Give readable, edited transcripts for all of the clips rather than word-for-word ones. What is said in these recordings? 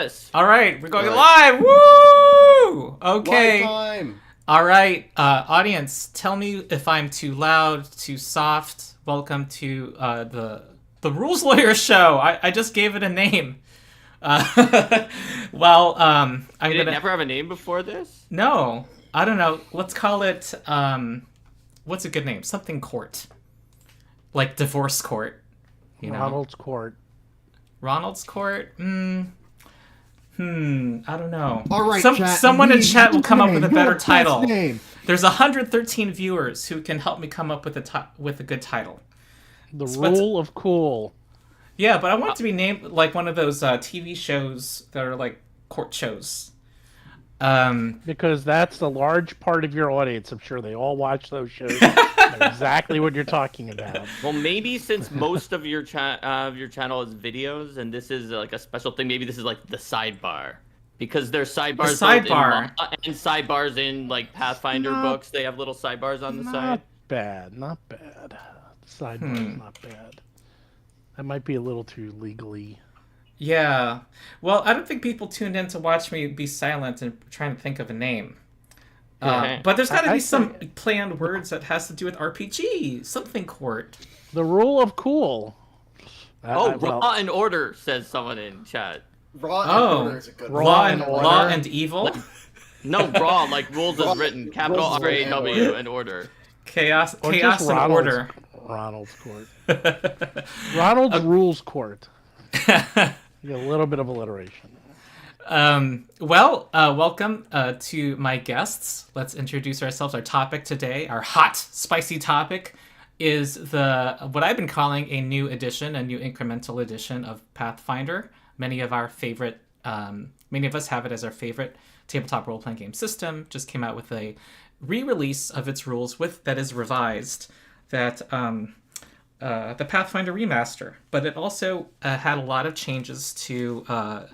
Yes. All right, we're going Right. live. Woo! Okay. Live time. All right, audience, tell me if I'm too loud, too soft. Welcome to the Rules Lawyer Show. I just gave it a name. Well, I'm Did it gonna. never have a name before this? No, I don't know. Let's call it. What's a good name? Something court, like divorce court. You know, Ronald's Court. Ronald's court. I don't know. All right, chat. Someone in chat will come up with a better Best title. name. There's 113 viewers who can help me come up with a good title. The what's- Rule of Cool. Yeah, but I want it to be named like one of those TV shows that are like court shows. Because that's a large part of your audience. I'm sure they all watch those shows. Know exactly what you're talking about. Well, maybe since most of your channel is videos, and this is like a special thing, maybe this is like the sidebar. Because there's sidebars sidebar. and sidebars in like Pathfinder books. They have little sidebars on the Not side. bad. Not bad. Sidebar's not bad. That might be a little too legally. Yeah. Well, I don't think people tuned in to watch me be silent and trying to think of a name. Okay. But there's got to I be some think- play on words that has to do with RPG. Something court. The Rule of Cool. Oh, well, Raw and Order, says someone in chat. Raw and Oh. Order is a good Raw Law one. and and order. law and evil. No, Raw, like rules Raw- is written. Capital rules is written and R-A-W order. and Order. Chaos or chaos just and order. Ronald's Court. Ronald's Rules Court. You get a little bit of alliteration. Welcome to my guests. Let's introduce ourselves. Our topic today, our hot, spicy topic, is what I've been calling a new edition, a new incremental edition of Pathfinder. Many of us have it as our favorite tabletop role-playing game system. Just came out with a re-release of its rules that is revised. The Pathfinder Remaster, but it also had a lot of changes to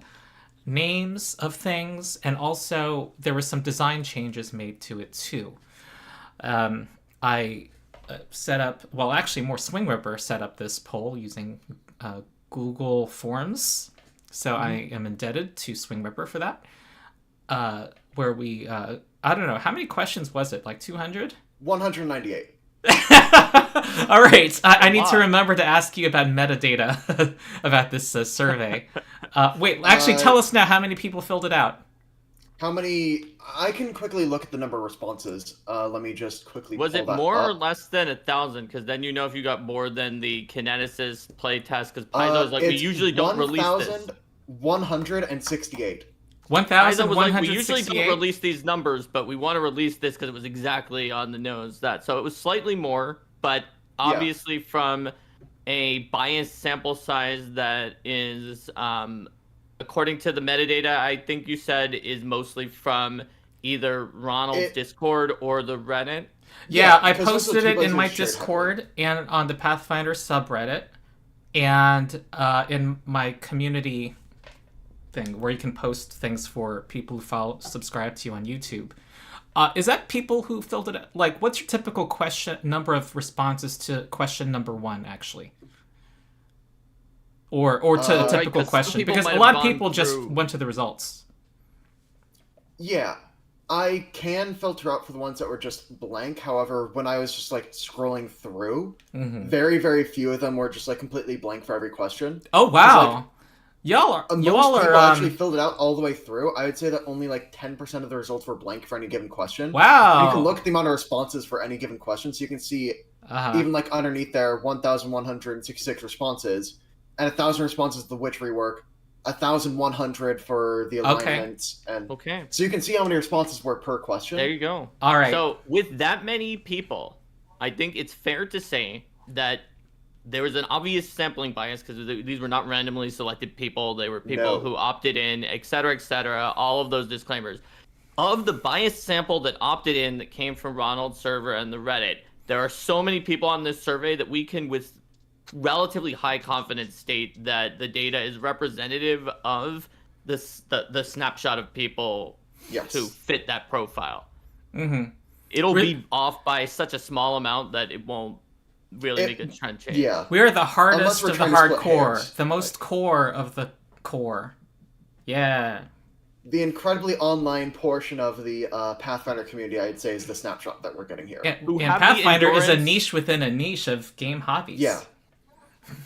names of things, and also there were some design changes made to it too. I set up, well, actually, more SwingRipper set up this poll using Google Forms, so I am indebted to SwingRipper for that. Where we, I don't know, how many questions was it? Like 200? 198. All right, I need to remember to ask you about metadata about this survey. Wait, actually, tell us now how many people filled it out. How many? I can quickly look at the number of responses. Let me just quickly. Was pull it that more or up. less than 1,000? Because then you know if you got more than the Kineticist playtest. Because Paizo's like, we It's usually don't release this. 1,168. Paizo was like, we usually 1,168? don't release these numbers, but we want to release this because it was exactly on the nose. So it was slightly more, but obviously from a biased sample size that is, according to the metadata, I think you said is mostly from either Ronald's Discord or the Reddit. Yeah, I because those are posted two it in places my shared Discord and on the Pathfinder subreddit, and in my community thing where you can post things for people who subscribe to you on YouTube. Is that people who filled it out? Like, what's your typical number of responses to question number 1, actually? Or to a typical 'cause some question? people Because might a have lot of gone people just through- went to the results. Yeah, I can filter out for the ones that were just blank. However, when I was just like scrolling through, very, very few of them were just like completely blank for every question. Oh, wow. Y'all are Most people actually filled it out all the way through. I would say that only like 10% of the results were blank for any given question. wow. You can look at the amount of responses for any given question, so you can see even like underneath there, 1,166 responses, and 1,000 responses to the witch rework, 1,100 for the alignments, and Okay. so you can see how many responses were per question. There you go. All right. So with that many people, I think it's fair to say that there was an obvious sampling bias because these were not randomly selected people. They were people who opted in, et cetera, all of those disclaimers. Of the biased sample that opted in that came from Ronald's server and the Reddit, there are so many people on this survey that we can with relatively high confidence state that the data is representative of the snapshot of people who fit that profile. It'll be off by such a small amount that it won't really make a trend change. Yeah. We are the hardest Unless we're of the trying to split hardcore, hairs, the most core of the core. Yeah. The incredibly online portion of the Pathfinder community, I'd say, is the snapshot that we're getting here. And Pathfinder is a niche within a niche of game hobbies. Yeah.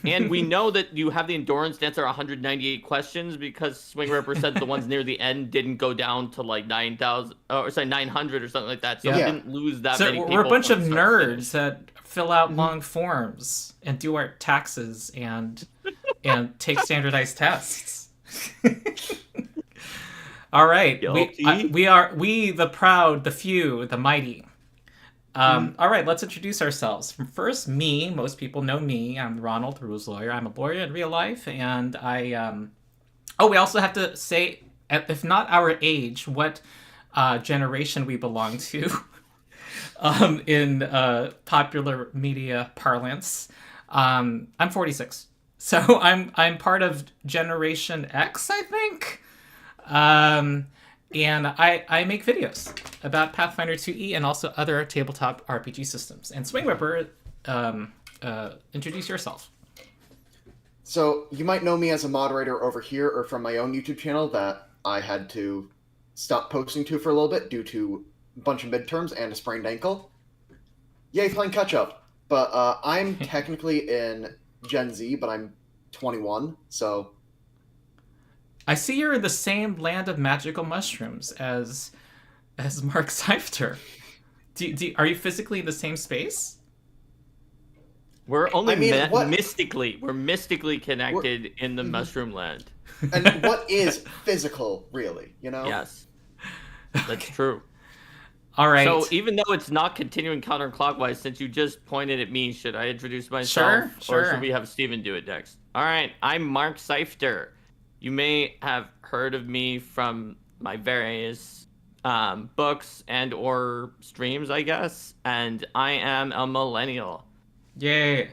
And we know that you have the endurance to answer 198 questions because SwingRipper said the ones near the end didn't go down to like 9,000 or sorry 900 or something like that. So we didn't lose that many people. We're a bunch of nerds that fill out long forms and do our taxes and take standardized tests. All right, we the proud, the few, the mighty. All right, let's introduce ourselves. First, me. Most people know me. I'm Ronald, the rules lawyer. I'm a lawyer in real life, and I. we also have to say, if not our age, what generation we belong to, in popular media parlance. I'm 46, so I'm part of Generation X, I think. And I make videos about Pathfinder 2e and also other tabletop RPG systems. And SwingRipper, introduce yourself. So you might know me as a moderator over here or from my own YouTube channel that I had to stop posting to for a little bit due to a bunch of midterms and a sprained ankle. Yay, playing catch up. But I'm technically in Gen Z, but I'm 21, so... I see you're in the same land of magical mushrooms as Mark Seifter. Are you physically in the same space? We're only mystically connected in the mushroom land. And what is physical, really? You know? Yes, that's true. All right. So even though it's not continuing counterclockwise, since you just pointed at me, should I introduce myself? Sure. Or should we have Stephen do it next? All right. I'm Mark Seifter. You may have heard of me from my various books and or streams, I guess. And I am a millennial. Yay.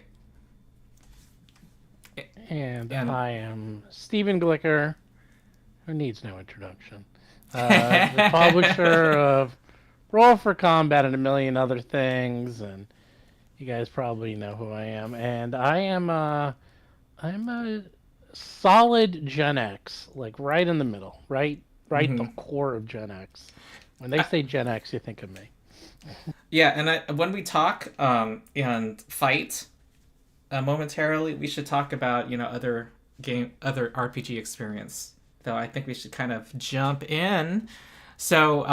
And I am Stephen Glicker, who needs no introduction. The publisher of Roll for Combat and a million other things, and you guys probably know who I am. And I'm a solid Gen X, like right in the middle, right the core of Gen X. When they say Gen X, you think of me. Yeah, and when we talk and fight momentarily, we should talk about other RPG experience. Though I think we should kind of jump in. So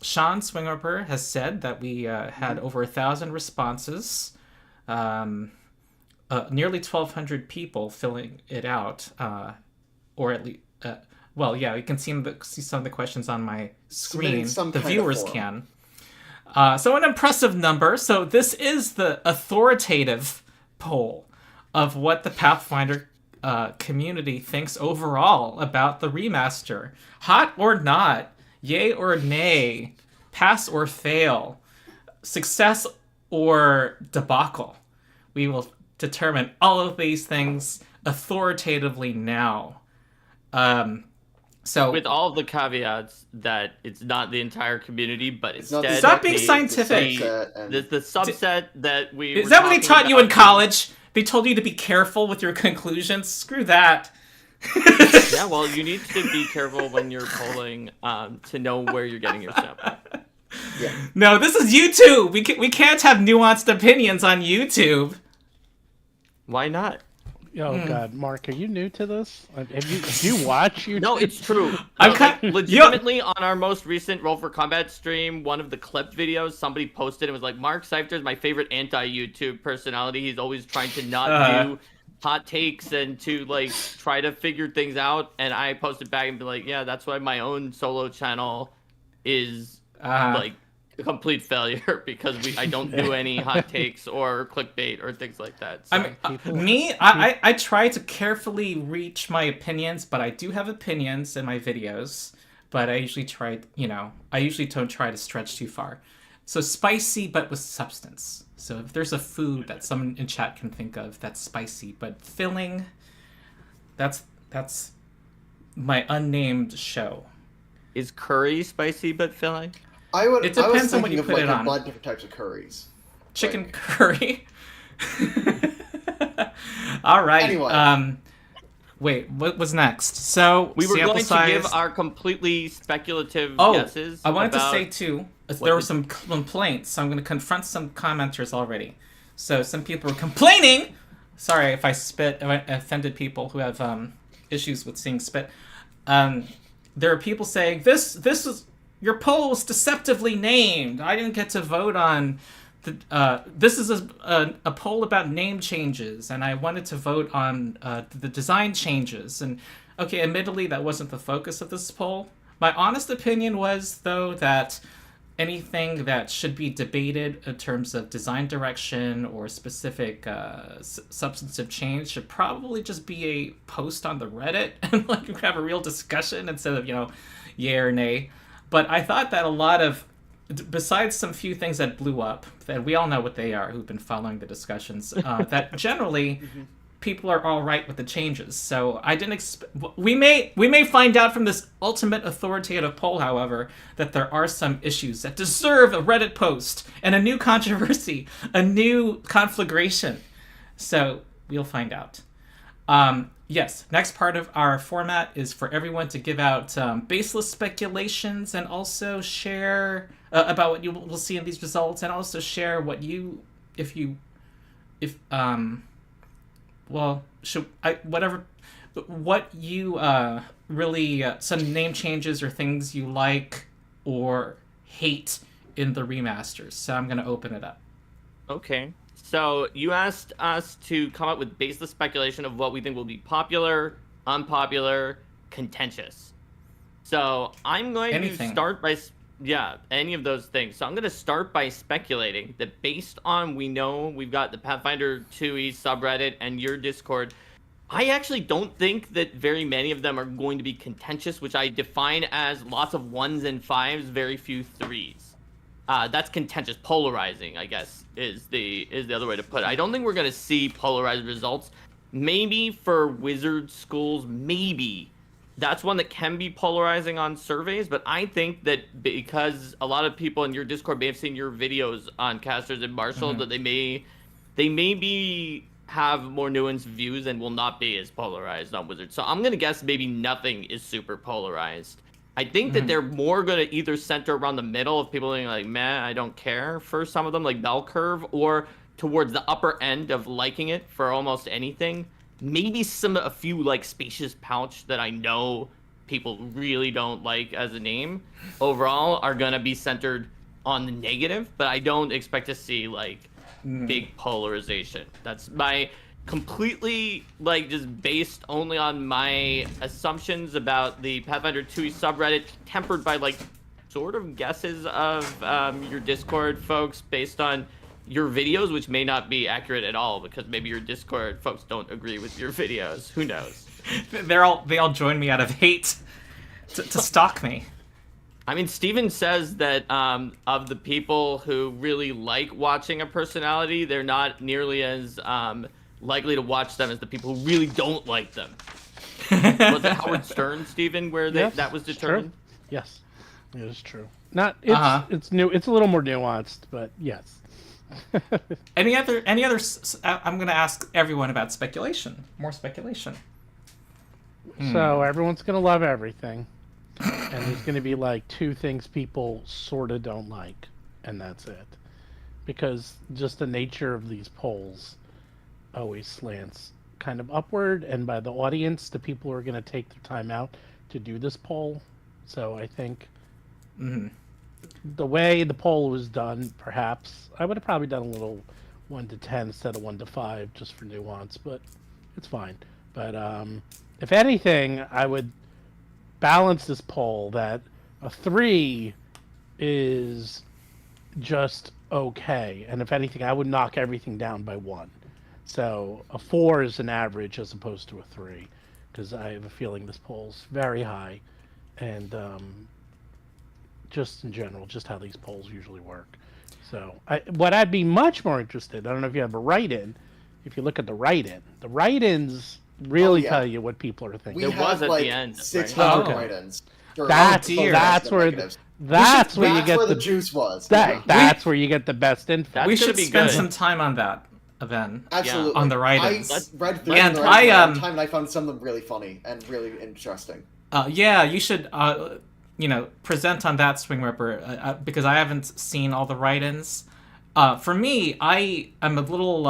Sean SwingRipper has said that we had over 1,000 responses. Nearly 1,200 people filling it out, or at least, you can see some of the questions on my screen. The viewers can. So an impressive number. So this is the authoritative poll of what the Pathfinder community thinks overall about the remaster. Hot or not, yay or nay, pass or fail, success or debacle. We will determine all of these things authoritatively now. So with all the caveats that it's not the entire community, but instead stop being scientific. The subset that we is that what they taught you in college? They told you to be careful with your conclusions. Screw that. Yeah, well, you need to be careful when you're polling to know where you're getting your sample. Yeah. No, this is YouTube. We can't have nuanced opinions on YouTube. Why not? Oh God, Mark, are you new to this? Have you watch YouTube? No, it's true. Legitimately, on our most recent Roll for Combat stream, one of the clipped videos, somebody posted and was like, Mark Seifter is my favorite anti-YouTube personality. He's always trying to not do hot takes and to like try to figure things out. And I posted back and be like, yeah, that's why my own solo channel is like a complete failure because I don't do any hot takes or clickbait or things like that. So. I try to carefully reach my opinions, but I do have opinions in my videos. But I usually don't try to stretch too far. So spicy, but with substance. So if there's a food that someone in chat can think of that's spicy but filling, that's my unnamed show. Is curry spicy but filling? It depends on what you put it on. A lot of different types of curries. Chicken curry. All right. Anyway. Wait, what was next? So we were sample going size... to give our completely speculative guesses. I wanted to say too, there were some complaints, so I'm going to confront some commenters already. So some people were complaining. Sorry if I offended people who have issues with seeing spit. There are people saying this is your poll was deceptively named. I didn't get to vote on. This is a poll about name changes, and I wanted to vote on the design changes. And okay, admittedly, that wasn't the focus of this poll. My honest opinion was, though, that anything that should be debated in terms of design direction or specific substantive change should probably just be a post on the Reddit and like have a real discussion instead of, yay or nay. But I thought that a lot of, besides some few things that blew up, that we all know what they are who've been following the discussions, that generally people are all right with the changes. So I didn't we may find out from this ultimate authoritative poll, however, that there are some issues that deserve a Reddit post and a new controversy, a new conflagration. So we'll find out. Yes, next part of our format is for everyone to give out baseless speculations and also share about what you will see in these results, and also share what you, what you really, some name changes or things you like or hate in the remasters. So I'm going to open it up. Okay. So you asked us to come up with baseless speculation of what we think will be popular, unpopular, contentious. So I'm going to start by... Yeah, any of those things. So I'm going to start by speculating that based on we've got the Pathfinder 2e subreddit and your Discord, I actually don't think that very many of them are going to be contentious, which I define as lots of 1s and 5s, very few 3s. That's contentious. Polarizing, I guess, is the other way to put it. I don't think we're going to see polarized results. Maybe for wizard schools, maybe. That's one that can be polarizing on surveys, but I think that because a lot of people in your Discord may have seen your videos on Casters and Marshall, that they may have more nuanced views and will not be as polarized on Wizards. So I'm going to guess maybe nothing is super polarized. I think that they're more going to either center around the middle of people being like, meh, I don't care for some of them, like bell curve, or towards the upper end of liking it for almost anything. Maybe a few like spacious pouch that I know people really don't like as a name overall are gonna be centered on the negative, but I don't expect to see like big polarization. That's my completely like just based only on my assumptions about the Pathfinder 2e subreddit, tempered by like sort of guesses of your Discord folks based on your videos, which may not be accurate at all because maybe your Discord folks don't agree with your videos. Who knows? They all join me out of hate to stalk me. I mean, Stephen says that of the people who really like watching a personality, they're not nearly as likely to watch them as the people who really don't like them. Was it Howard Stern, Stephen, where that was determined? True. Yes, it is true. It's new. It's a little more nuanced, but yes. Any other? I'm going to ask everyone about speculation. More speculation. So everyone's going to love everything, and there's going to be like two things people sort of don't like, and that's it. Because just the nature of these polls always slants kind of upward, and by the audience, the people who are going to take their time out to do this poll. So I think the way the poll was done, perhaps I would have probably done a little 1 to 10 instead of 1 to 5 just for nuance, but it's fine. But if anything, I would balance this poll that a 3 is just okay, and if anything, I would knock everything down by 1. So a 4 is an average as opposed to a 3, because I have a feeling this poll's very high, and just in general, just how these polls usually work. So what I'd be much more interested, I don't know if you have a write-in, if you look at the write-ins really tell you what people are thinking. There was at the end 600 write-ins. That's where you get the juice was. That's where you get the best info. We should spend some time on that. of N. Absolutely. On the write-ins. I read through and them I time, and I found some of them really funny and really interesting. You should present on that, SwingRipper, because I haven't seen all the write-ins. For me, I am a little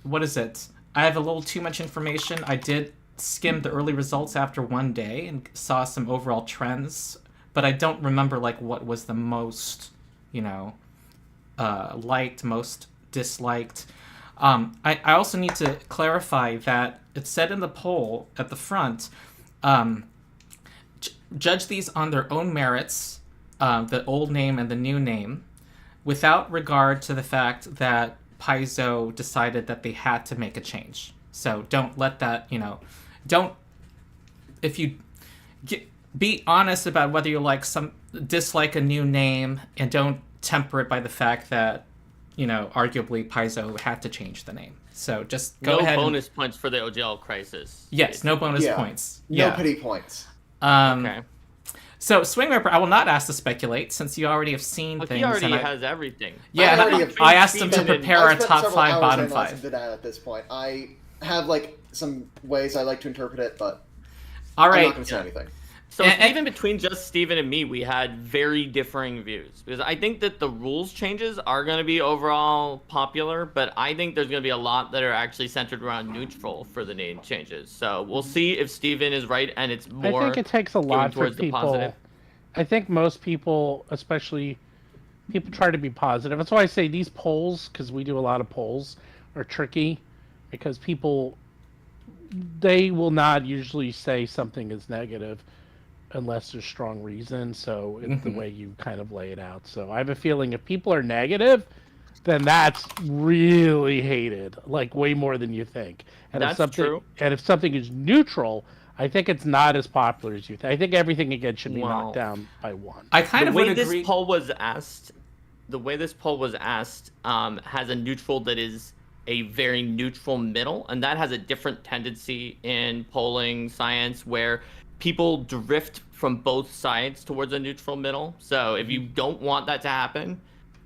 what is it? I have a little too much information. I did skim the early results after one day and saw some overall trends, but I don't remember like what was the most, liked, most disliked. I also need to clarify that it said in the poll at the front, judge these on their own merits, the old name and the new name, without regard to the fact that Paizo decided that they had to make a change. So don't let that, be honest about whether you dislike a new name, and don't temper it by the fact that, arguably Paizo had to change the name. So just go ahead. No bonus points for the OGL crisis. Yes, no bonus points. No pity points. Okay. So, SwingRipper, I will not ask to speculate, since you already have seen things. He already has everything. Yeah, I asked him to prepare a top 5, bottom 5. At this point, I have some ways I like to interpret it, but all right. I'm not going to say anything. So even between just Stephen and me, we had very differing views. Because I think that the rules changes are going to be overall popular, but I think there's going to be a lot that are actually centered around neutral for the name changes. So we'll see if Stephen is right, and it's more. I think it takes a lot for people. I think most people, especially people, try to be positive. That's why I say these polls, because we do a lot of polls, are tricky, because people, they will not usually say something is negative unless there's strong reason. So it's the way you kind of lay it out. So I have a feeling if people are negative, then that's really hated, way more than you think. And that's true. And if something is neutral, I think it's not as popular as you think. I think everything again should be knocked down by 1. I kind of would agree. The way this poll was asked has a neutral that is a very neutral middle, and that has a different tendency in polling science where people drift from both sides towards a neutral middle. So if you don't want that to happen,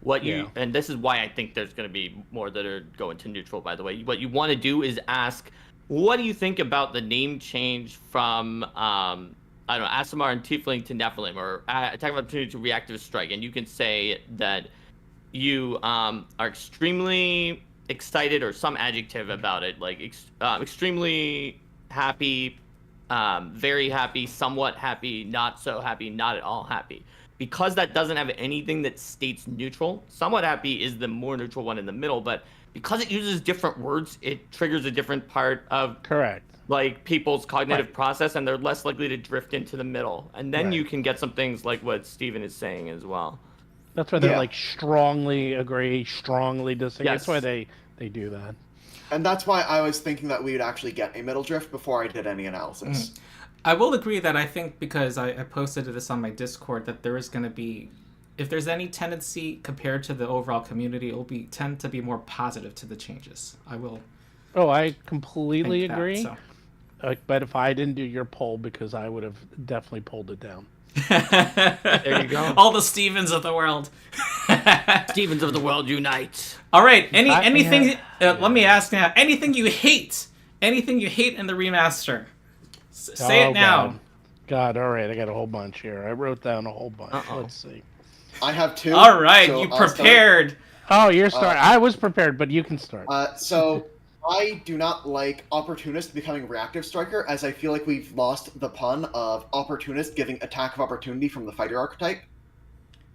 and this is why I think there's going to be more that are going to neutral, by the way, what you want to do is ask, what do you think about the name change from, Aasimar and Tiefling to Nephilim, or Attack of Opportunity to Reactive Strike? And you can say that you are extremely excited, or some adjective about it, extremely happy, very happy, somewhat happy, not so happy, not at all happy. Because that doesn't have anything that states neutral, somewhat happy is the more neutral one in the middle, but because it uses different words, it triggers a different part of people's cognitive process, and they're less likely to drift into the middle. And then you can get some things like what Stephen is saying as well. That's why they're strongly agree, strongly disagree. Yes. That's why they do that. And that's why I was thinking that we would actually get a middle drift before I did any analysis. I will agree that I think, because I posted this on my Discord, that there is going to be, if there's any tendency compared to the overall community, it will tend to be more positive to the changes. I will. Oh, I completely agree. So. But if I didn't do your poll, because I would have definitely pulled it down. There you go. All the Stevens of the world. Stevens of the world unite. All right. Anything? Let me ask now. Anything you hate? Anything you hate in the remaster? Say it now. God. All right. I got a whole bunch here. I wrote down a whole bunch. Uh-oh. Let's see. I have 2. All right. So you prepared. Oh, you're starting. I was prepared, but you can start. So I do not like Opportunist becoming Reactive Striker, as I feel like we've lost the pun of Opportunist giving Attack of Opportunity from the Fighter archetype.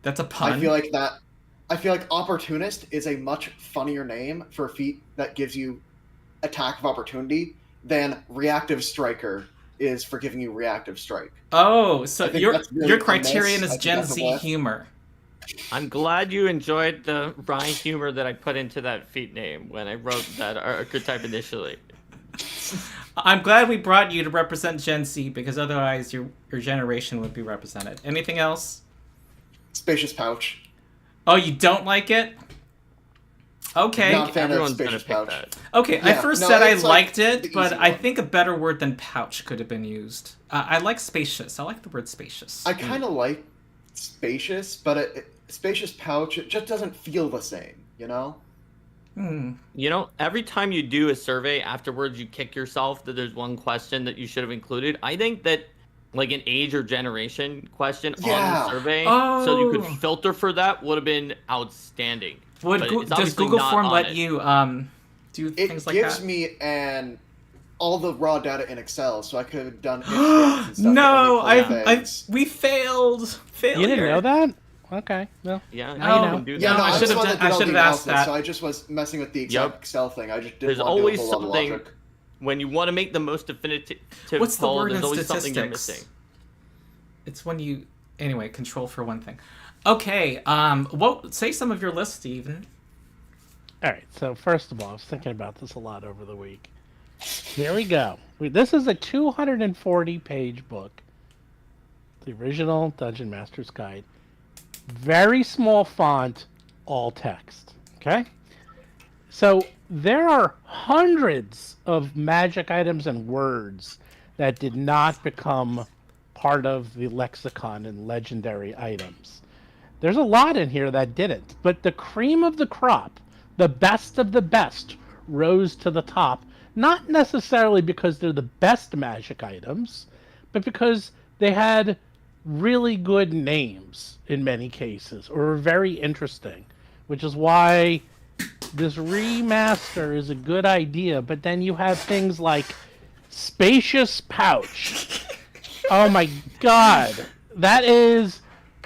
That's a pun? I feel like Opportunist is a much funnier name for a feat that gives you Attack of Opportunity than Reactive Striker is for giving you Reactive Strike. Oh, so really your criterion is Gen Z humor. I'm glad you enjoyed the wry humor that I put into that feat name when I wrote that archetype initially. I'm glad we brought you to represent Gen Z, because otherwise your generation would be represented. Anything else? Spacious Pouch. Oh, you don't like it? Okay. Not a fan of Everyone's Spacious gonna pick Pouch. that. Okay, I first said I liked it, but easy I one. think a better word than pouch could have been used. I like spacious. I like the word spacious. I kind of like spacious, but spacious pouch, it just doesn't feel the same, you know? You know, every time you do a survey, afterwards you kick yourself that there's one question that you should have included. I think that like an age or generation question on the survey, so you could filter for that, would have been outstanding. Does Google Form let you do things like that? It gives me all the raw data in Excel, so I could have done and stuff. No, we failed. Failure. You didn't know that? Okay, well. Yeah, no, I should have asked that. So I just was messing with the Excel thing. I just didn't There's want to always do a whole lot of something logic. when you want to make the most definitive What's the poll. word There's in always something you're statistics? missing. It's when you anyway control for one thing. Okay, say some of your list, Stephen. All right. So first of all, I was thinking about this a lot over the week. Here we go. This is a 240-page book, the original Dungeon Master's Guide. Very small font, all text. Okay? So there are hundreds of magic items and words that did not become part of the lexicon and legendary items. There's a lot in here that didn't, but the cream of the crop, the best of the best, rose to the top, not necessarily because they're the best magic items, but because they had really good names in many cases, or were very interesting, which is why this remaster is a good idea. But then you have things like Spacious Pouch. Oh my god. That is,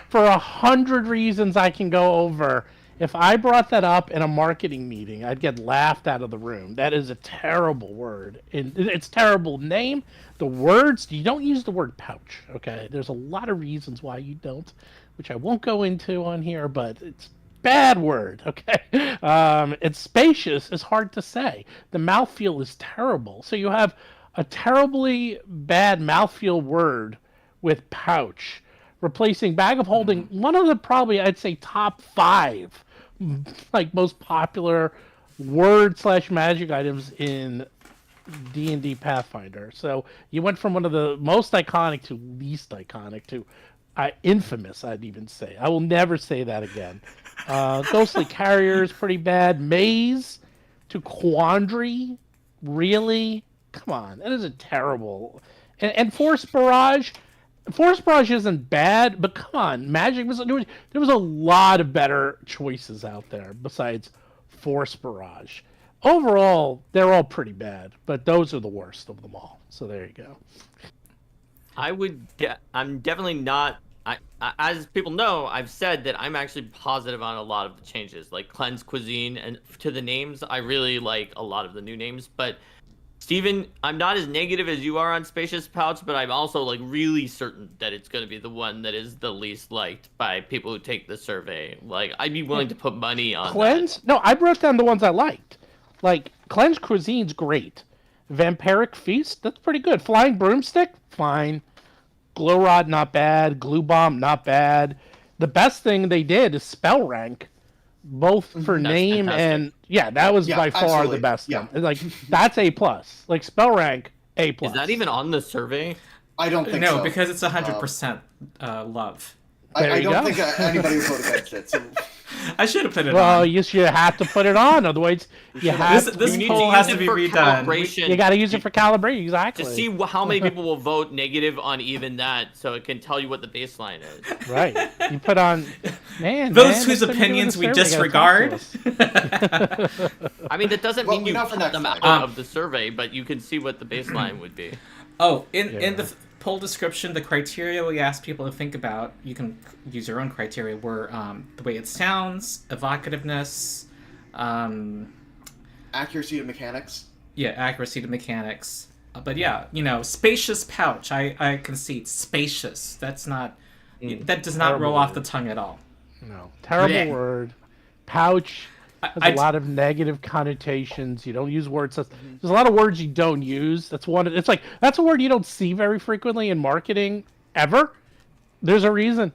for 100 reasons I can go over. If I brought that up in a marketing meeting, I'd get laughed out of the room. That is a terrible word. It's a terrible name. The words, you don't use the word pouch, okay? There's a lot of reasons why you don't, which I won't go into on here, but it's bad word, okay? It's spacious is hard to say. The mouthfeel is terrible. So you have a terribly bad mouthfeel word with pouch, replacing bag of holding, one of the probably, I'd say, top 5 like most popular word/magic items in D&D Pathfinder. So you went from one of the most iconic to least iconic to infamous, I'd even say. I will never say that again. Ghostly Carriers, pretty bad. Maze to Quandary, really? Come on, that is a terrible. And Force Barrage. Force Barrage isn't bad, but come on, Magic Missile. There was a lot of better choices out there besides Force Barrage. Overall, they're all pretty bad, but those are the worst of them all. So there you go. I'm definitely not. As people know, I've said that I'm actually positive on a lot of the changes, like Cleanse Cuisine, and to the names, I really like a lot of the new names, but. Steven, I'm not as negative as you are on Spacious Pouch, but I'm also like really certain that it's going to be the one that is the least liked by people who take the survey. Like, I'd be willing to put money on Cleanse? That. No, I wrote down the ones I liked. Like, Cleanse Cuisine's great. Vampiric Feast, that's pretty good. Flying Broomstick, fine. Glow Rod, not bad. Glue Bomb, not bad. The best thing they did is Spell Rank. Both for name fantastic. And that was by far absolutely. The best one. Like that's A+. Like Spell Rank A+. Is that even on the survey? I don't think so. No, because it's 100% love. I don't think anybody would vote against it. So. I should have put it on. Well, you have to put it on, otherwise you have this poll has to be redone. You got to use it for calibration, exactly. To see how many people will vote negative on even that, so it can tell you what the baseline is. Right. You put on, those whose opinions we disregard. I mean, that doesn't mean you cut them out of the survey, but you can see what the baseline would be. Oh, in the poll description, the criteria we asked people to think about, you can use your own criteria, were the way it sounds, evocativeness, accuracy to mechanics. Yeah, accuracy to mechanics. But Spacious Pouch, I concede, spacious. That's not, that does not roll off the tongue at all. No. Terrible word. Pouch has a lot of negative connotations. You don't use words. There's a lot of words you don't use. That's a word you don't see very frequently in marketing ever. There's a reason.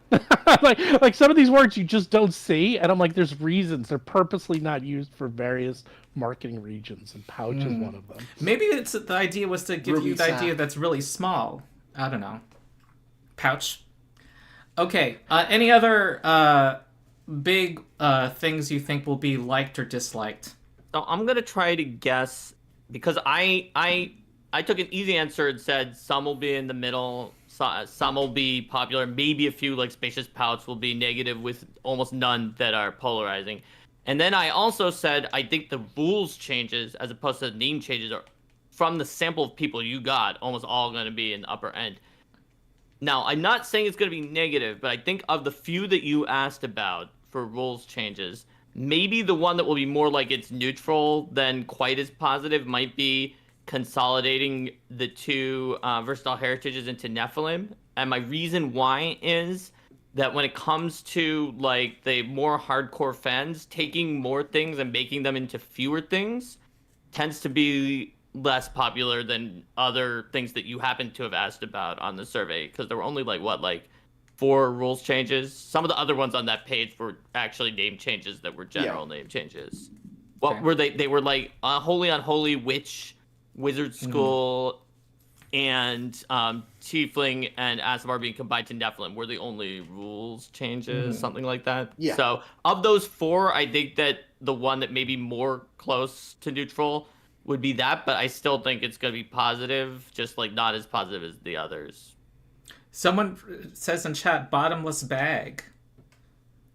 like some of these words you just don't see, and I'm like, there's reasons. They're purposely not used for various marketing regions, and pouch is one of them. Maybe the idea was to give you the idea that's really small. I don't know. Pouch. Okay. Any other big things you think will be liked or disliked So I'm gonna try to guess because I took an easy answer and said some will be in the middle, some will be popular, maybe a few like spacious pouts will be negative with almost none that are polarizing. And then I also said I think the rules changes as opposed to the name changes are from the sample of people you got, almost all going to be in the upper end. Now, I'm not saying it's going to be negative, but I think of the few that you asked about for rules changes, maybe the one that will be more like it's neutral than quite as positive might be consolidating the two versatile heritages into Nephilim. And my reason why is that when it comes to like the more hardcore fans, taking more things and making them into fewer things tends to be less popular than other things that you happen to have asked about on the survey, because there were only like 4 rules changes. Some of the other ones on that page were actually name changes that were general name changes. What were they? They were like Holy Unholy Witch, Wizard School, and Tiefling and Aasimar being combined to Nephilim were the only rules changes, something like that. Yeah. So of those 4, I think that the one that may be more close to neutral would be that, but I still think it's going to be positive, just like not as positive as the others. Someone says in chat, bottomless bag.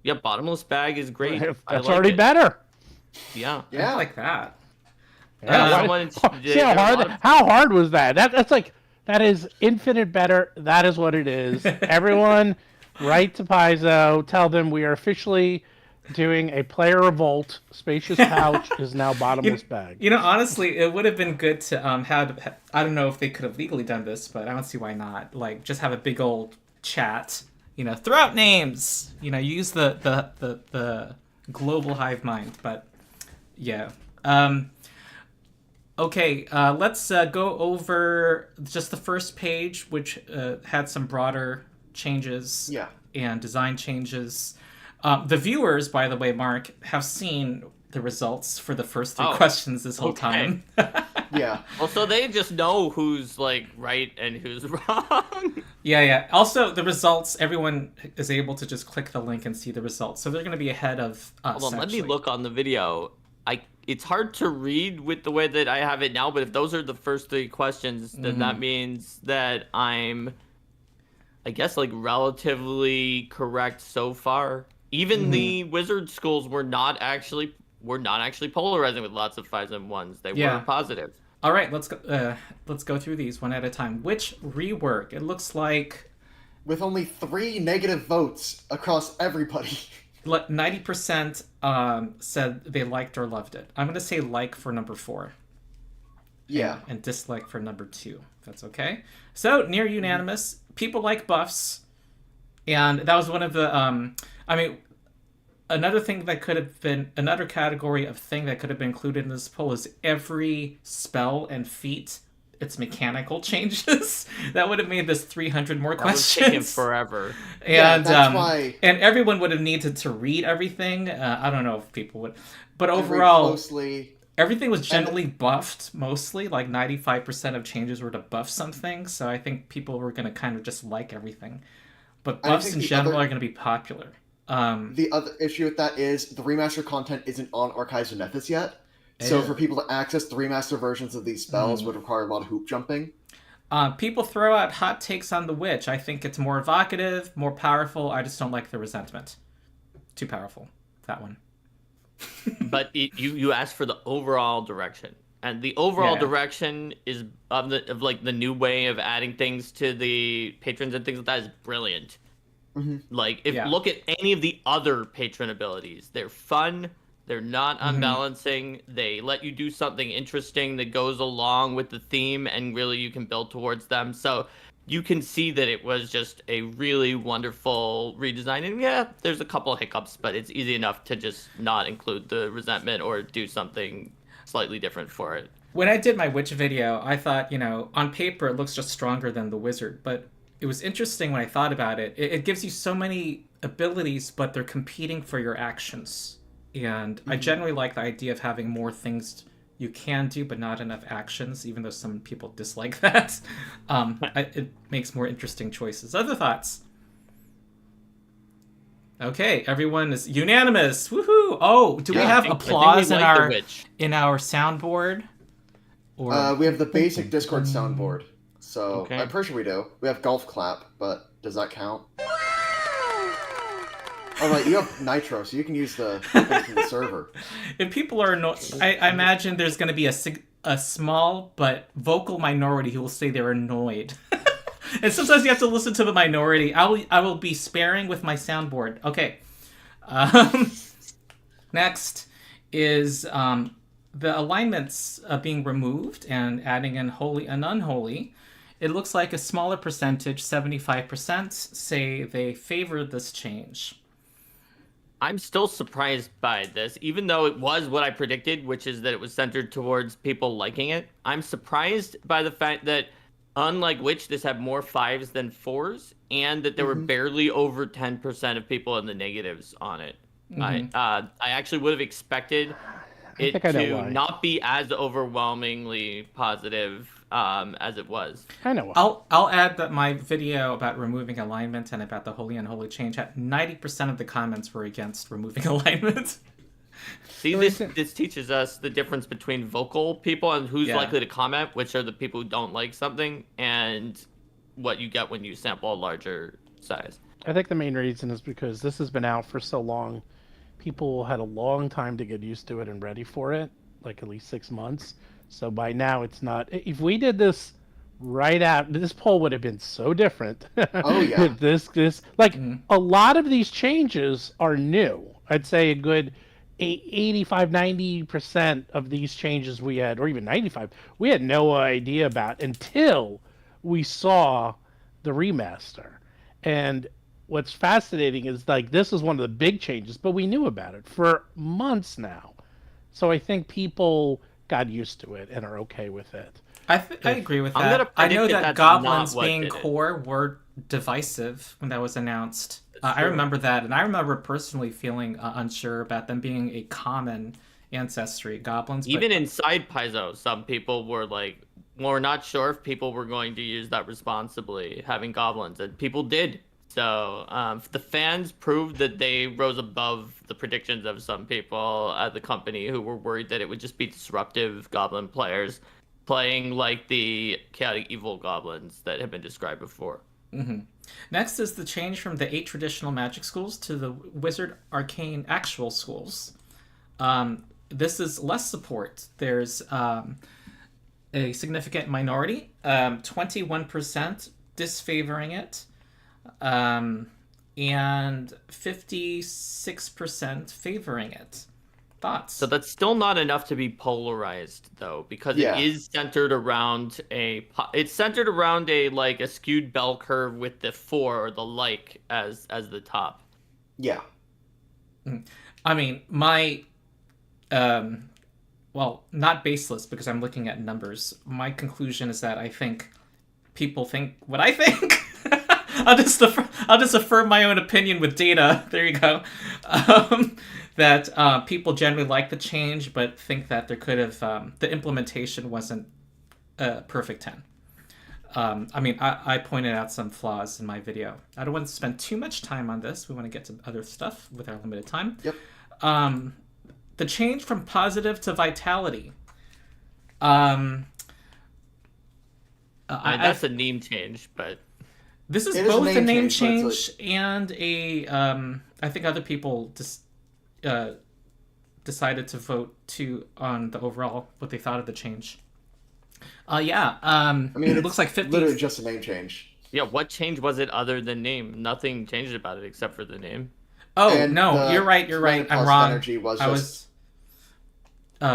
Yep, bottomless bag is great. That's already better. Yeah. I like that. Yeah. See how hard was that? That is infinite better. That is what it is. Everyone, write to Paizo. Tell them we are officially doing a player revolt. Spacious pouch is now bottomless bag. You know, honestly, it would have been good to have. I don't know if they could have legally done this, but I don't see why not. Like, just have a big old chat. You know, throw out names. You know, use the global hive mind. But yeah. Okay, let's go over just the first page, which had some broader changes and design changes. The viewers, by the way, Mark, have seen the results for the first 3 questions this whole time. Yeah. Well, so they just know who's like right and who's wrong. Yeah. Also, the results, everyone is able to just click the link and see the results. So they're going to be ahead of us. Hold on, let me look on the video. It's hard to read with the way that I have it now, but if those are the first 3 questions, then that means that I'm, I guess, like relatively correct so far. Even the wizard schools were not actually polarizing with lots of 5s and 1s. They were positive. All right, let's go through these one at a time. Which rework? It looks like with only 3 negative votes across everybody. 90% said they liked or loved it. I'm going to say like for number 4. Yeah. And dislike for number 2. If that's okay. So, near unanimous. People like buffs. And that was one of the... another thing that could have been... Another category of thing that could have been included in this poll is every spell and feat, its mechanical changes. That would have made this 300 more questions. That would take forever. And that's why. And everyone would have needed to read everything. I don't know if people would, but overall, everything was generally buffed. Mostly, like 95% of changes were to buff something. So I think people were going to kind of just like everything. But buffs in general are going to be popular. The other issue with that is the remaster content isn't on Archives of Nethys yet. So for people to access the remaster versions of these spells would require a lot of hoop jumping. People throw out hot takes on the witch. I think it's more evocative, more powerful. I just don't like the resentment. Too powerful. That one. But you asked for the overall direction. And the overall direction is of the new way of adding things to the patrons and things like that is brilliant. Like, look at any of the other patron abilities. They're fun. They're not unbalancing. They let you do something interesting that goes along with the theme, and really you can build towards them. So you can see that it was just a really wonderful redesign. And there's a couple of hiccups, but it's easy enough to just not include the resentment or do something slightly different for it. When I did my witch video, I thought, on paper it looks just stronger than the wizard, but it was interesting when I thought about it. It gives you so many abilities, but they're competing for your actions. And I generally like the idea of having more things you can do, but not enough actions, even though some people dislike that. It makes more interesting choices. Other thoughts? Okay, everyone is unanimous. Woohoo! Oh, do we have I think applause we in like the our witch. soundboard? Or We have the basic Discord soundboard, so Okay. I'm pretty sure we do. We have golf clap, but does that count? Oh, right, you have Nitro, so you can use the thing from the server. if people are I imagine there's going to be a small but vocal minority who will say they're annoyed. And sometimes you have to listen to the minority. I will be sparing with my soundboard. Okay. Next is the alignments being removed and adding in holy and unholy. It looks like a smaller percentage, 75%, say they favor this change. I'm still surprised by this, even though it was what I predicted, which is that it was centered towards people liking it. I'm surprised by the fact that, unlike Witch, this had more 5s than 4s, and that there were barely over 10% of people in the negatives on it. I actually would have expected it to not be as overwhelmingly positive as it was. I know why. I'll add that my video about removing alignment and about the holy and unholy change had 90% of the comments were against removing alignment. See, this teaches us the difference between vocal people and who's likely to comment, which are the people who don't like something, and what you get when you sample a larger size. I think the main reason is because this has been out for so long. People had a long time to get used to it and ready for it, like at least 6 months. So by now it's not. If we did this right out, this poll would have been so different. Oh yeah. A lot of these changes are new. I'd say a good 85-90% of these changes we had, or even 95, we had no idea about until we saw the remaster. And what's fascinating is this is one of the big changes, but we knew about it for months now. So I think people got used to it and are okay with it. I agree with that. I know that goblins being core were divisive when that was announced. I remember that, and I remember personally feeling unsure about them being a common ancestry, goblins. Even inside Paizo, some people were like, we're not sure if people were going to use that responsibly, having goblins, and people did. So the fans proved that they rose above the predictions of some people at the company who were worried that it would just be disruptive goblin players playing like the chaotic evil goblins that have been described before. Mm-hmm. Next is the change from the 8 traditional magic schools to the wizard arcane actual schools. This is less support. There's a significant minority, 21% disfavoring it, and 56% favoring it. Thoughts? So that's still not enough to be polarized, though, because it is centered around a like a skewed bell curve with the 4 or the like as the top. Yeah. I mean, my well, not baseless because I'm looking at numbers. My conclusion is that I think people think what I think. I'll just affirm my own opinion with data. There you go. That people generally like the change, but think that there could have the implementation wasn't a perfect 10. I mean, I pointed out some flaws in my video. I don't want to spend too much time on this. We want to get to other stuff with our limited time. Yep. The change from positive to vitality. That's a name change, but this is both a name change and a. I think other people just decided to vote on the overall what they thought of the change. I mean, it looks like 50. Literally just a name change. Yeah, what change was it other than name? Nothing changed about it except for the name. Oh, and no, you're right. I'm wrong. I was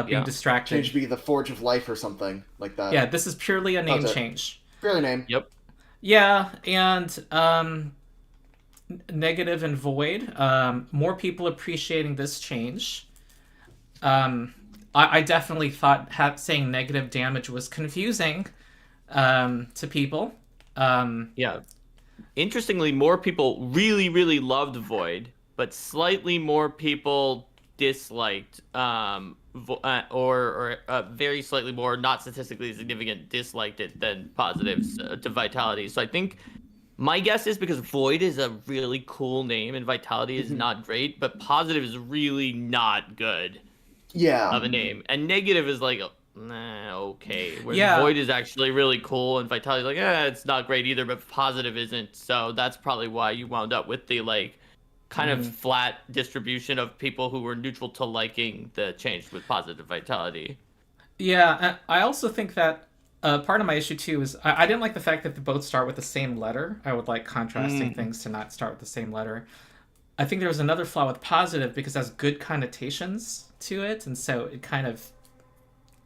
being distracted. Change to be the Forge of Life or something like that. Yeah, this is purely a name change. Purely name. Yep. Yeah, and negative and void. More people appreciating this change. I definitely thought saying negative damage was confusing to people. Yeah. Interestingly, more people really, really loved void, but slightly more people disliked or very slightly more, not statistically significant, disliked it than positives to vitality. So I think My guess is because Void is a really cool name and Vitality is not great, but Positive is really not good of a name. And Negative is like, nah, okay. Whereas Void is actually really cool and Vitality is like, it's not great either, but Positive isn't. So that's probably why you wound up with the like kind of flat distribution of people who were neutral to liking the change with Positive Vitality. Yeah, I also think that part of my issue too is I didn't like the fact that they both start with the same letter. I would like contrasting things to not start with the same letter. I think there was another flaw with Positive because it has good connotations to it, and so it kind of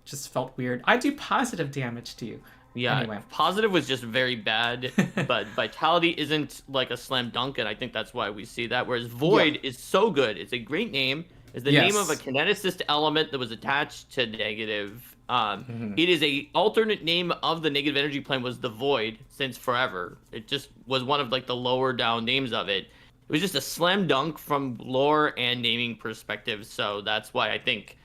just felt weird. I do positive damage to you. Yeah, anyway. Positive was just very bad, but Vitality isn't like a slam dunk, and I think that's why we see that. Whereas Void is so good. It's a great name. It's the name of a kineticist element that was attached to Negative. It is a alternate name of the negative energy plane was the Void since forever. It just was one of like the lower down names of it. It was just a slam dunk from lore and naming perspective. So that's why I think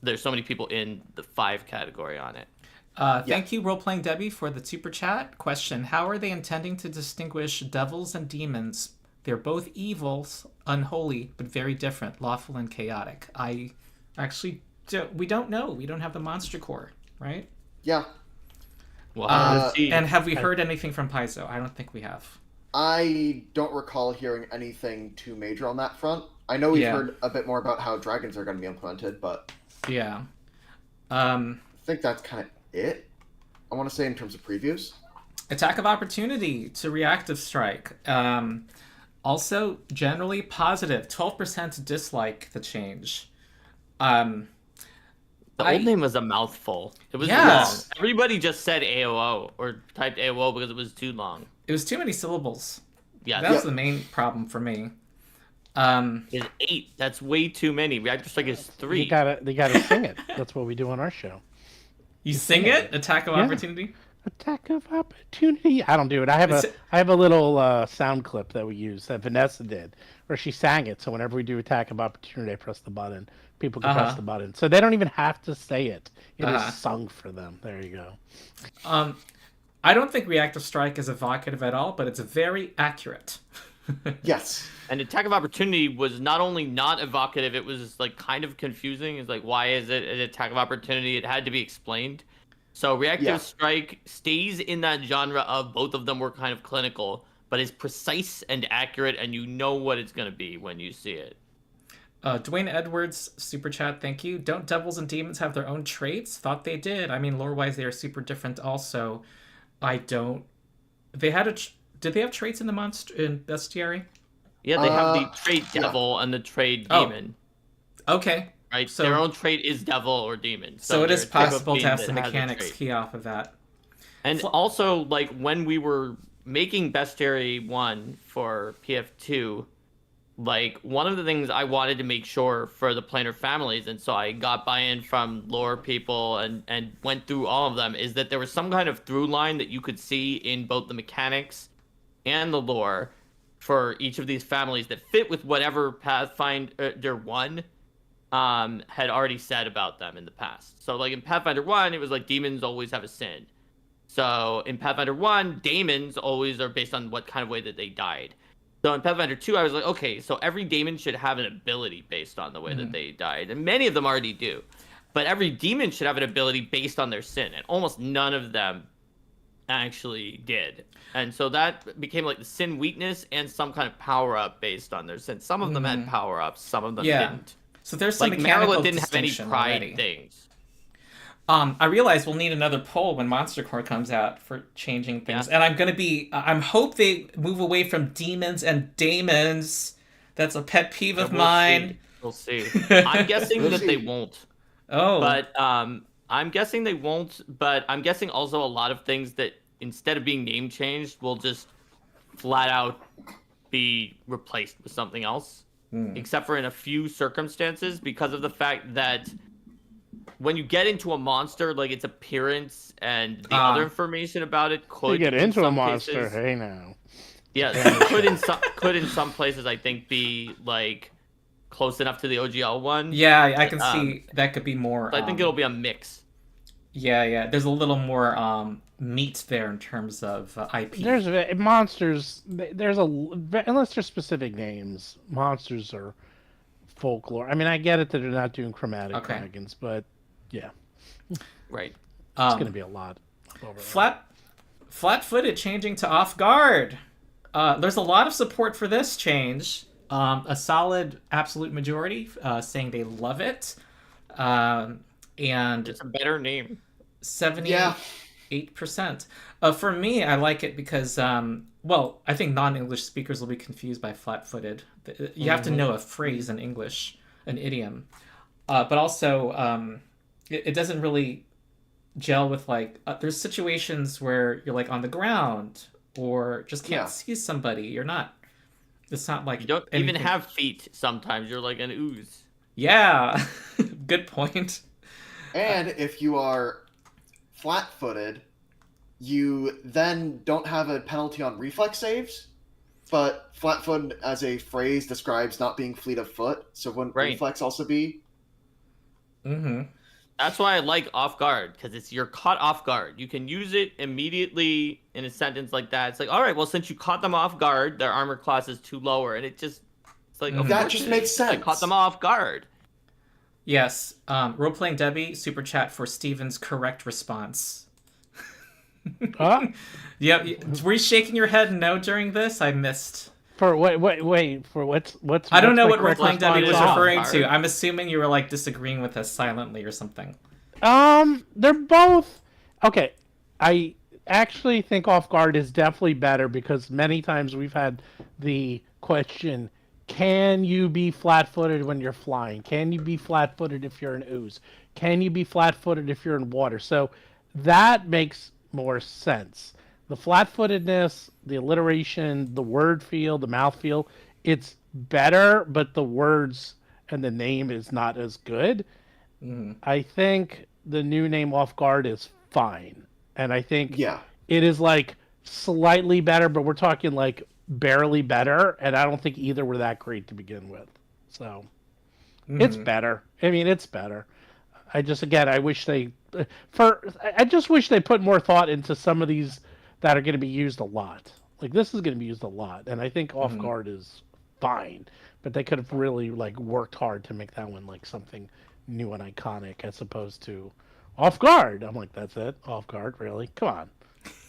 there's so many people in the 5 category on it. Thank you, Roleplaying Debbie, for the super chat. Question: how are they intending to distinguish devils and demons? They're both evils, unholy, but very different, lawful and chaotic. I actually we don't know. We don't have the monster core, right? Yeah. Well, and have we heard anything from Paizo? I don't think we have. I don't recall hearing anything too major on that front. I know we've heard a bit more about how dragons are going to be implemented, but... Yeah. I think that's kind of it, I want to say, in terms of previews. Attack of opportunity to reactive strike. Also, generally positive. 12% dislike the change. The old name was a mouthful. It was long. Everybody just said AOO or typed AOO because it was too long. It was too many syllables. Yeah, that was the main problem for me. Is 8. That's way too many. Reactor strike is 3. You gotta sing it. That's what we do on our show. You sing it? Attack of opportunity? Attack of opportunity. I don't do it. I have a little sound clip that we use that Vanessa did, where she sang it. So whenever we do attack of opportunity, I press the button. People can press the button, so they don't even have to say it. It is sung for them. There you go. I don't think reactive strike is evocative at all, but it's very accurate. Yes. And attack of opportunity was not only not evocative, it was like kind of confusing. It's like, why is it an attack of opportunity? It had to be explained. So reactive strike stays in that genre of both of them were kind of clinical, but is precise and accurate, and you know what it's going to be when you see it. Dwayne Edwards, super chat, thank you. Don't devils and demons have their own traits? Thought they did. I mean, lore-wise, they are super different also. I don't... They had did they have traits in the bestiary? Yeah, they have the trait devil and the trait demon. Okay. Right? So their own trait is devil or demon. So it is possible to have some mechanics key off of that. And also, like, when we were making Bestiary 1 for PF2, like, one of the things I wanted to make sure for the planar families, and so I got buy-in from lore people and went through all of them, is that there was some kind of through line that you could see in both the mechanics and the lore for each of these families that fit with whatever Pathfinder 1 had already said about them in the past. So, like, in Pathfinder 1, it was like demons always have a sin. So, in Pathfinder 1, daemons always are based on what kind of way that they died. So, in Pathfinder 2, I was like, okay, so every daemon should have an ability based on the way that they died. And many of them already do. But every demon should have an ability based on their sin. And almost none of them actually did. And so that became like the sin weakness and some kind of power-up based on their sin. Some of them had power-ups, some of them didn't. So there's some like mechanical Marilyn didn't have any distinction pride already. things. I realize we'll need another poll when Monster Core comes out for changing things. And I'm hope they move away from demons and daemons. That's a pet peeve of mine. We'll see. I'm guessing that they won't. Oh. But I'm guessing they won't, but I'm guessing also a lot of things that instead of being name changed will just flat out be replaced with something else. Except for in a few circumstances, because of the fact that when you get into a monster, like its appearance and the other information about it could you get into a monster. Cases, hey now. Yeah, could in some places I think be like close enough to the OGL one. Yeah, I can see that could be more. I think it'll be a mix. Yeah. There's a little more meat there in terms of IP. There's monsters. There's unless there's specific names, monsters are folklore. I mean, I get it that they're not doing chromatic dragons, but yeah, Right. it's gonna be a lot. Flat-footed changing to off guard. There's a lot of support for this change. A solid absolute majority saying they love it. And it's a better name. 78%. For me, I like it because, well, I think non-English speakers will be confused by flat-footed. You have to know a phrase in English, an idiom. But also, it doesn't really gel with, like, there's situations where you're, like, on the ground or just can't see somebody. It's not like... You don't even have feet sometimes. You're like an ooze. Yeah. Good point. And if you are flat-footed, you then don't have a penalty on reflex saves, but flat-footed as a phrase describes not being fleet of foot, so wouldn't reflex also be? Mm-hmm. That's why I like off guard, because you're caught off guard. You can use it immediately in a sentence like that. It's like, all right, well, since you caught them off guard, their armor class is too lower, and it's like, that just makes sense. I caught them off guard. Yes. Roleplaying Debbie, super chat for Steven's correct response. Yep. Were you shaking your head no during this? I missed. For wait. For what's I don't know what Roleplaying Debbie was referring to. I'm assuming you were like disagreeing with us silently or something. They're both okay. I actually think off guard is definitely better because many times we've had the question, can you be flat-footed when you're flying? Can you be flat-footed if you're in ooze? Can you be flat-footed if you're in water? So that makes more sense. The flat-footedness, the alliteration, the word feel, the mouth feel, it's better, but the words and the name is not as good. I think the new name off guard is fine. And I think it is like slightly better, but we're talking like barely better, and I don't think either were that great to begin with. So it's better. I mean, it's better. I just I wish I just wish they put more thought into some of these that are going to be used a lot. Like this is going to be used a lot, and I think off guard is fine, but they could have really like worked hard to make that one like something new and iconic as opposed to off guard. I'm like, that's it, off guard, really? Come on.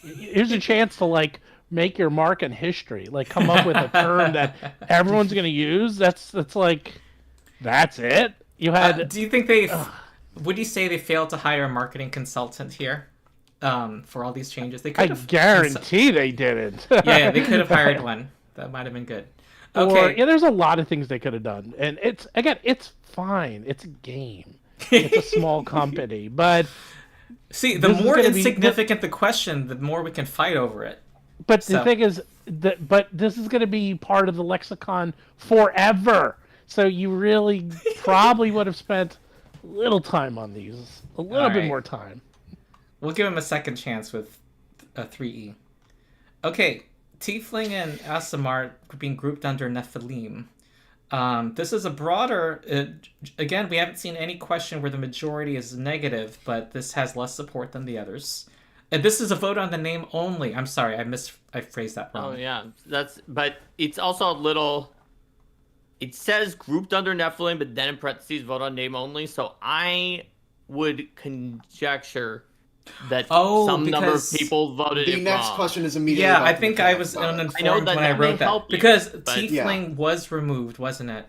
Here's a chance to like make your mark in history, like come up with a term that everyone's going to use. That's like, that's it. You had. Do you think would you say they failed to hire a marketing consultant here for all these changes? They could. I guarantee they didn't. Yeah, they could have hired one. That might have been good. Okay. Or, there's a lot of things they could have done, and it's fine. It's a game. It's a small company, but see, the more insignificant the question, the more we can fight over it. But the thing is, but this is going to be part of the lexicon forever. So you really probably would have spent a little time on these, a little bit more time. We'll give him a second chance with a 3E. Okay, Tiefling and Aasimar being grouped under Nephilim. This is a broader... again, we haven't seen any question where the majority is negative, but this has less support than the others. And this is a vote on the name only. I'm sorry, I phrased that wrong. Oh, yeah. But it's also a little... It says grouped under Nephilim, but then in parentheses, vote on name only. So I would conjecture that some number of people voted it wrong. The next question is immediately... Yeah, I think I was uninformed when I wrote that. Because Tiefling was removed, wasn't it?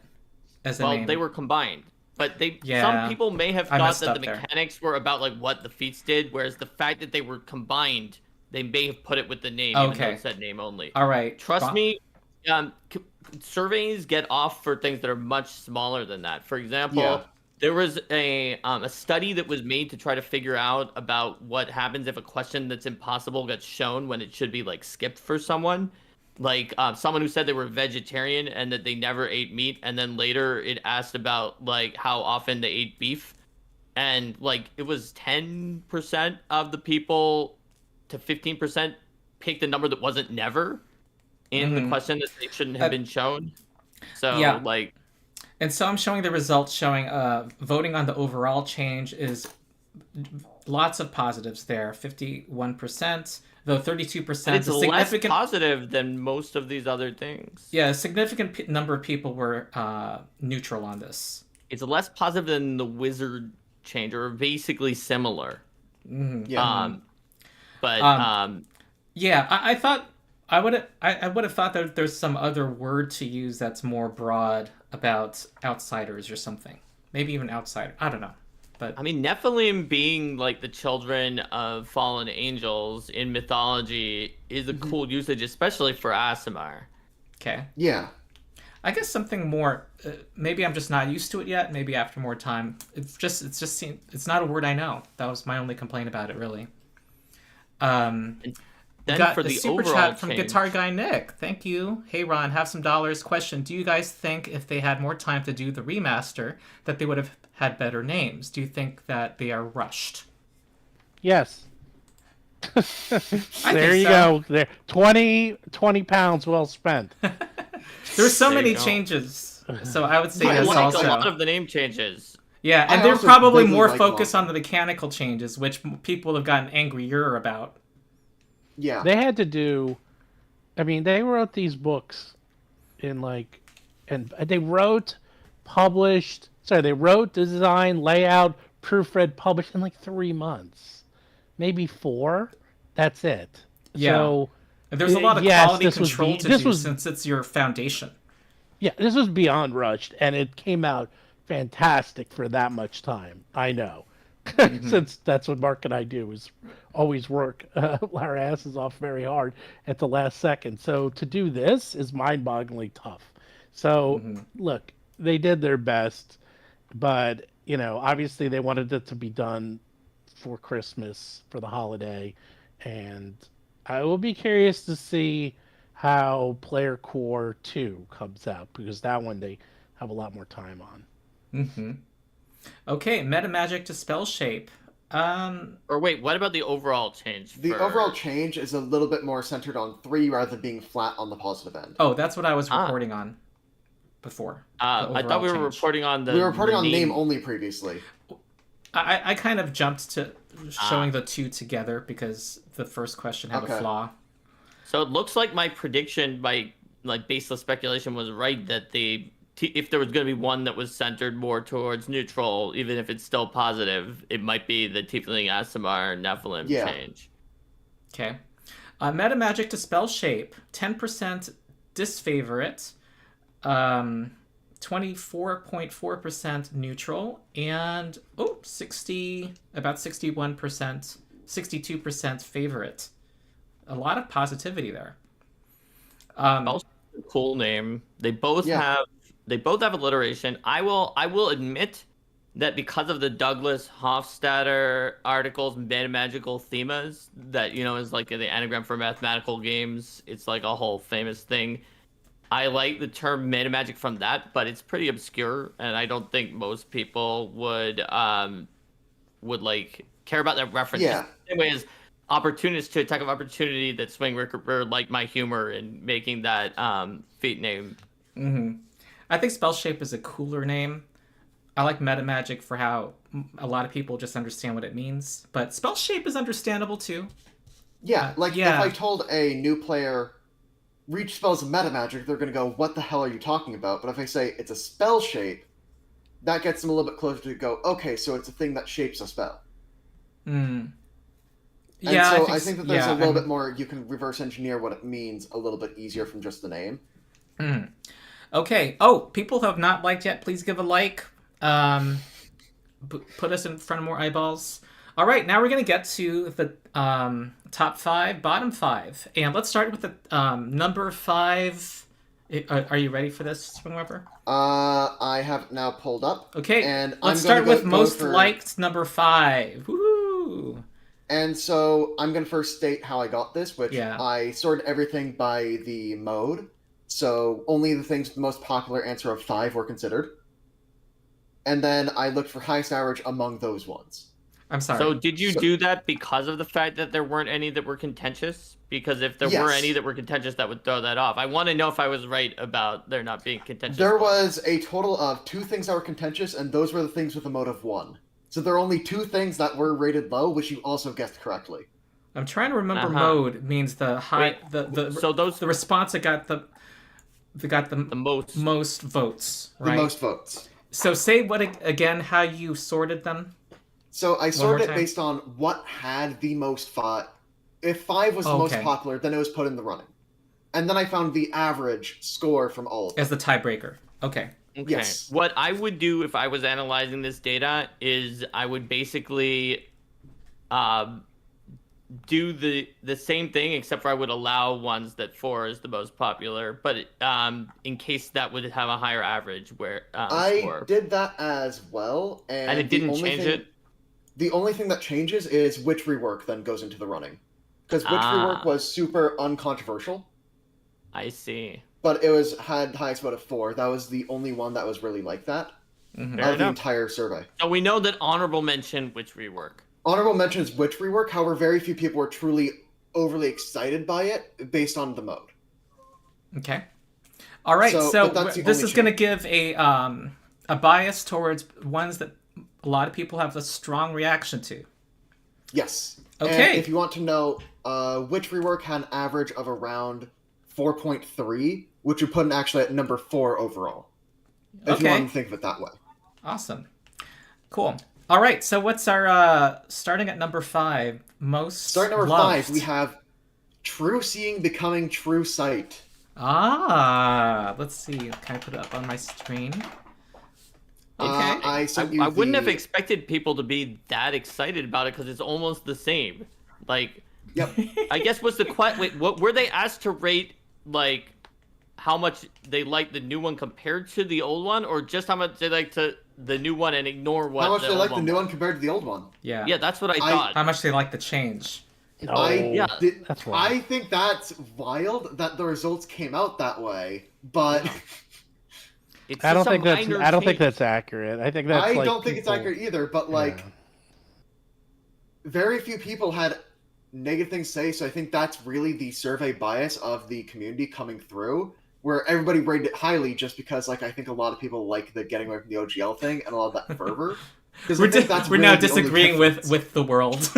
As a name. Well, they were combined. But some people may have thought that the mechanics were about like what the feats did, whereas the fact that they were combined, they may have put it with the name, even though it said name only. All right. Trust me, surveys get off for things that are much smaller than that. For example, there was a study that was made to try to figure out about what happens if a question that's impossible gets shown when it should be like skipped for someone. Like someone who said they were vegetarian and that they never ate meat, and then later it asked about like how often they ate beef, and like it was 10% of the people to 15% picked a number that wasn't never in the question that they shouldn't have been shown. So like, and so I'm showing the results showing voting on the overall change is lots of positives there. 51%, though 32%. It's less positive than most of these other things. Yeah, a significant number of people were neutral on this. It's less positive than the wizard change, or basically similar. Mm-hmm. Yeah. Yeah, I thought I would have thought that there's some other word to use that's more broad about outsiders or something. Maybe even outsider. I don't know. But I mean, Nephilim being like the children of fallen angels in mythology is a cool usage, especially for Aasimar. Okay. Yeah. I guess something more. Maybe I'm just not used to it yet. Maybe after more time. It's not a word I know. That was my only complaint about it, really. Then got for the the super overall chat from change, Guitar Guy Nick. Thank you. Hey Ron, have some dollars. Question: do you guys think if they had more time to do the remaster, that they would have had better names? Do you think that they are rushed? Yes. There you go. There, 20 pounds well spent. There's so many changes, so I would say I yes. like Also, a lot of the name changes. yeah, and I they're also probably really more like focused them. on the mechanical changes, which people have gotten angrier about. Yeah. They had to do. I mean, they wrote these books in and they wrote, published. Sorry, they wrote, design, layout, proofread, published in like 3 months, maybe 4. That's it. Yeah. So There's a lot of yes, quality this was control the- to this do was- since it's your foundation. yeah, this was beyond rushed, and it came out fantastic for that much time. I know. Since that's what Mark and I do, is always work our asses off very hard at the last second. So to do this is mind-bogglingly tough. So look, they did their best, but obviously they wanted it to be done for Christmas, for the holiday, and I will be curious to see how Player Core 2 comes out, because that one they have a lot more time on. Okay, meta magic to spell shape. Or wait, what about the overall change? The overall change is a little bit more centered on 3 rather than being flat on the positive end. Oh, that's what I was reporting on before. I thought we were reporting on the. We were reporting on name only previously. I kind of jumped to showing the 2 together because the first question had a flaw. So it looks like my prediction, by baseless speculation, was right, that if there was going to be one that was centered more towards neutral, even if it's still positive, it might be the Tiefling Aasimar Nephilim change. Okay. Meta magic to spell shape. 10% disfavorite. 24.4% neutral. And about 61%, 62% favorite. A lot of positivity there. Also, a cool name. They both have alliteration. I will admit that because of the Douglas Hofstadter articles, Metamagical Themas, that is like the anagram for mathematical games. It's like a whole famous thing. I like the term metamagic from that, but it's pretty obscure, and I don't think most people would care about that reference. Yeah. Same way as opportunist to attack of opportunity, that SwingRipper liked my humor in making that feat name. I think spell shape is a cooler name. I like metamagic for how a lot of people just understand what it means, but spell shape is understandable too. Yeah, if I told a new player, reach spells of metamagic, they're going to go, what the hell are you talking about? But if I say it's a spell shape, that gets them a little bit closer to go, okay, so it's a thing that shapes a spell. Yeah, and so I think that there's a little bit more, you can reverse engineer what it means a little bit easier from just the name. Okay. Oh, people who have not liked yet, please give a like. Put us in front of more eyeballs. All right, now we're going to get to the top 5, bottom 5. And let's start with the number 5. Are you ready for this, SwingRipper? I have it now pulled up. Okay, and let's start with most liked number 5. Woo! And so I'm going to first state how I got this, which I sorted everything by the mode. So only the things with the most popular answer of 5 were considered. And then I looked for highest average among those ones. I'm sorry. So did you do that because of the fact that there weren't any that were contentious? Because if there were any that were contentious, that would throw that off. I want to know if I was right about there not being contentious. There was a total of 2 things that were contentious, and those were the things with a mode of 1. So there are only 2 things that were rated low, which you also guessed correctly. I'm trying to remember. Mode means the high. So those the response that got the most votes. Right? The most votes. So say what again? How you sorted them? So I sorted it based on what had the most fought. If 5 was the most popular, then it was put in the running. And then I found the average score from all of them. As the tiebreaker. Okay. Yes. What I would do if I was analyzing this data is I would basically do the same thing, except for I would allow ones that 4 is the most popular, but in case that would have a higher average where I did that as well, and it didn't change it. The only thing that changes is which rework then goes into the running, because which rework was super uncontroversial. I see. But it had the highest vote of 4. That was the only one that was really like that of the entire survey. So we know that honorable mention which rework. Honorable mention is which rework. However, very few people were truly overly excited by it based on the mode. Okay. All right. So this is going to give a bias towards ones that a lot of people have a strong reaction to. Yes. Okay. And if you want to know, which rework had an average of around 4.3, which would put it actually at number 4 overall. If you want to think of it that way. Awesome. Cool. All right. So what's our starting at number 5 most? Starting number loved? 5, we have True Seeing becoming True Sight. Let's see. Can I put it up on my screen? Okay. I wouldn't have expected people to be that excited about it because it's almost the same. Like, yep. I guess what's the question? Wait, what were they asked to rate? Like, how much they like the new one compared to the old one, or just how much they like the new one and ignore what? How much they like the new one compared to the old one? Yeah. Yeah, that's what I thought. How much they like the change? That's wrong. I think that's wild that the results came out that way, but I don't think that's accurate. I think that's. I don't think it's accurate either. But very few people had negative things to say, so I think that's really the survey bias of the community coming through, where everybody rated it highly just because, I think a lot of people like the getting away from the OGL thing and a lot of that fervor. We're now disagreeing with the world.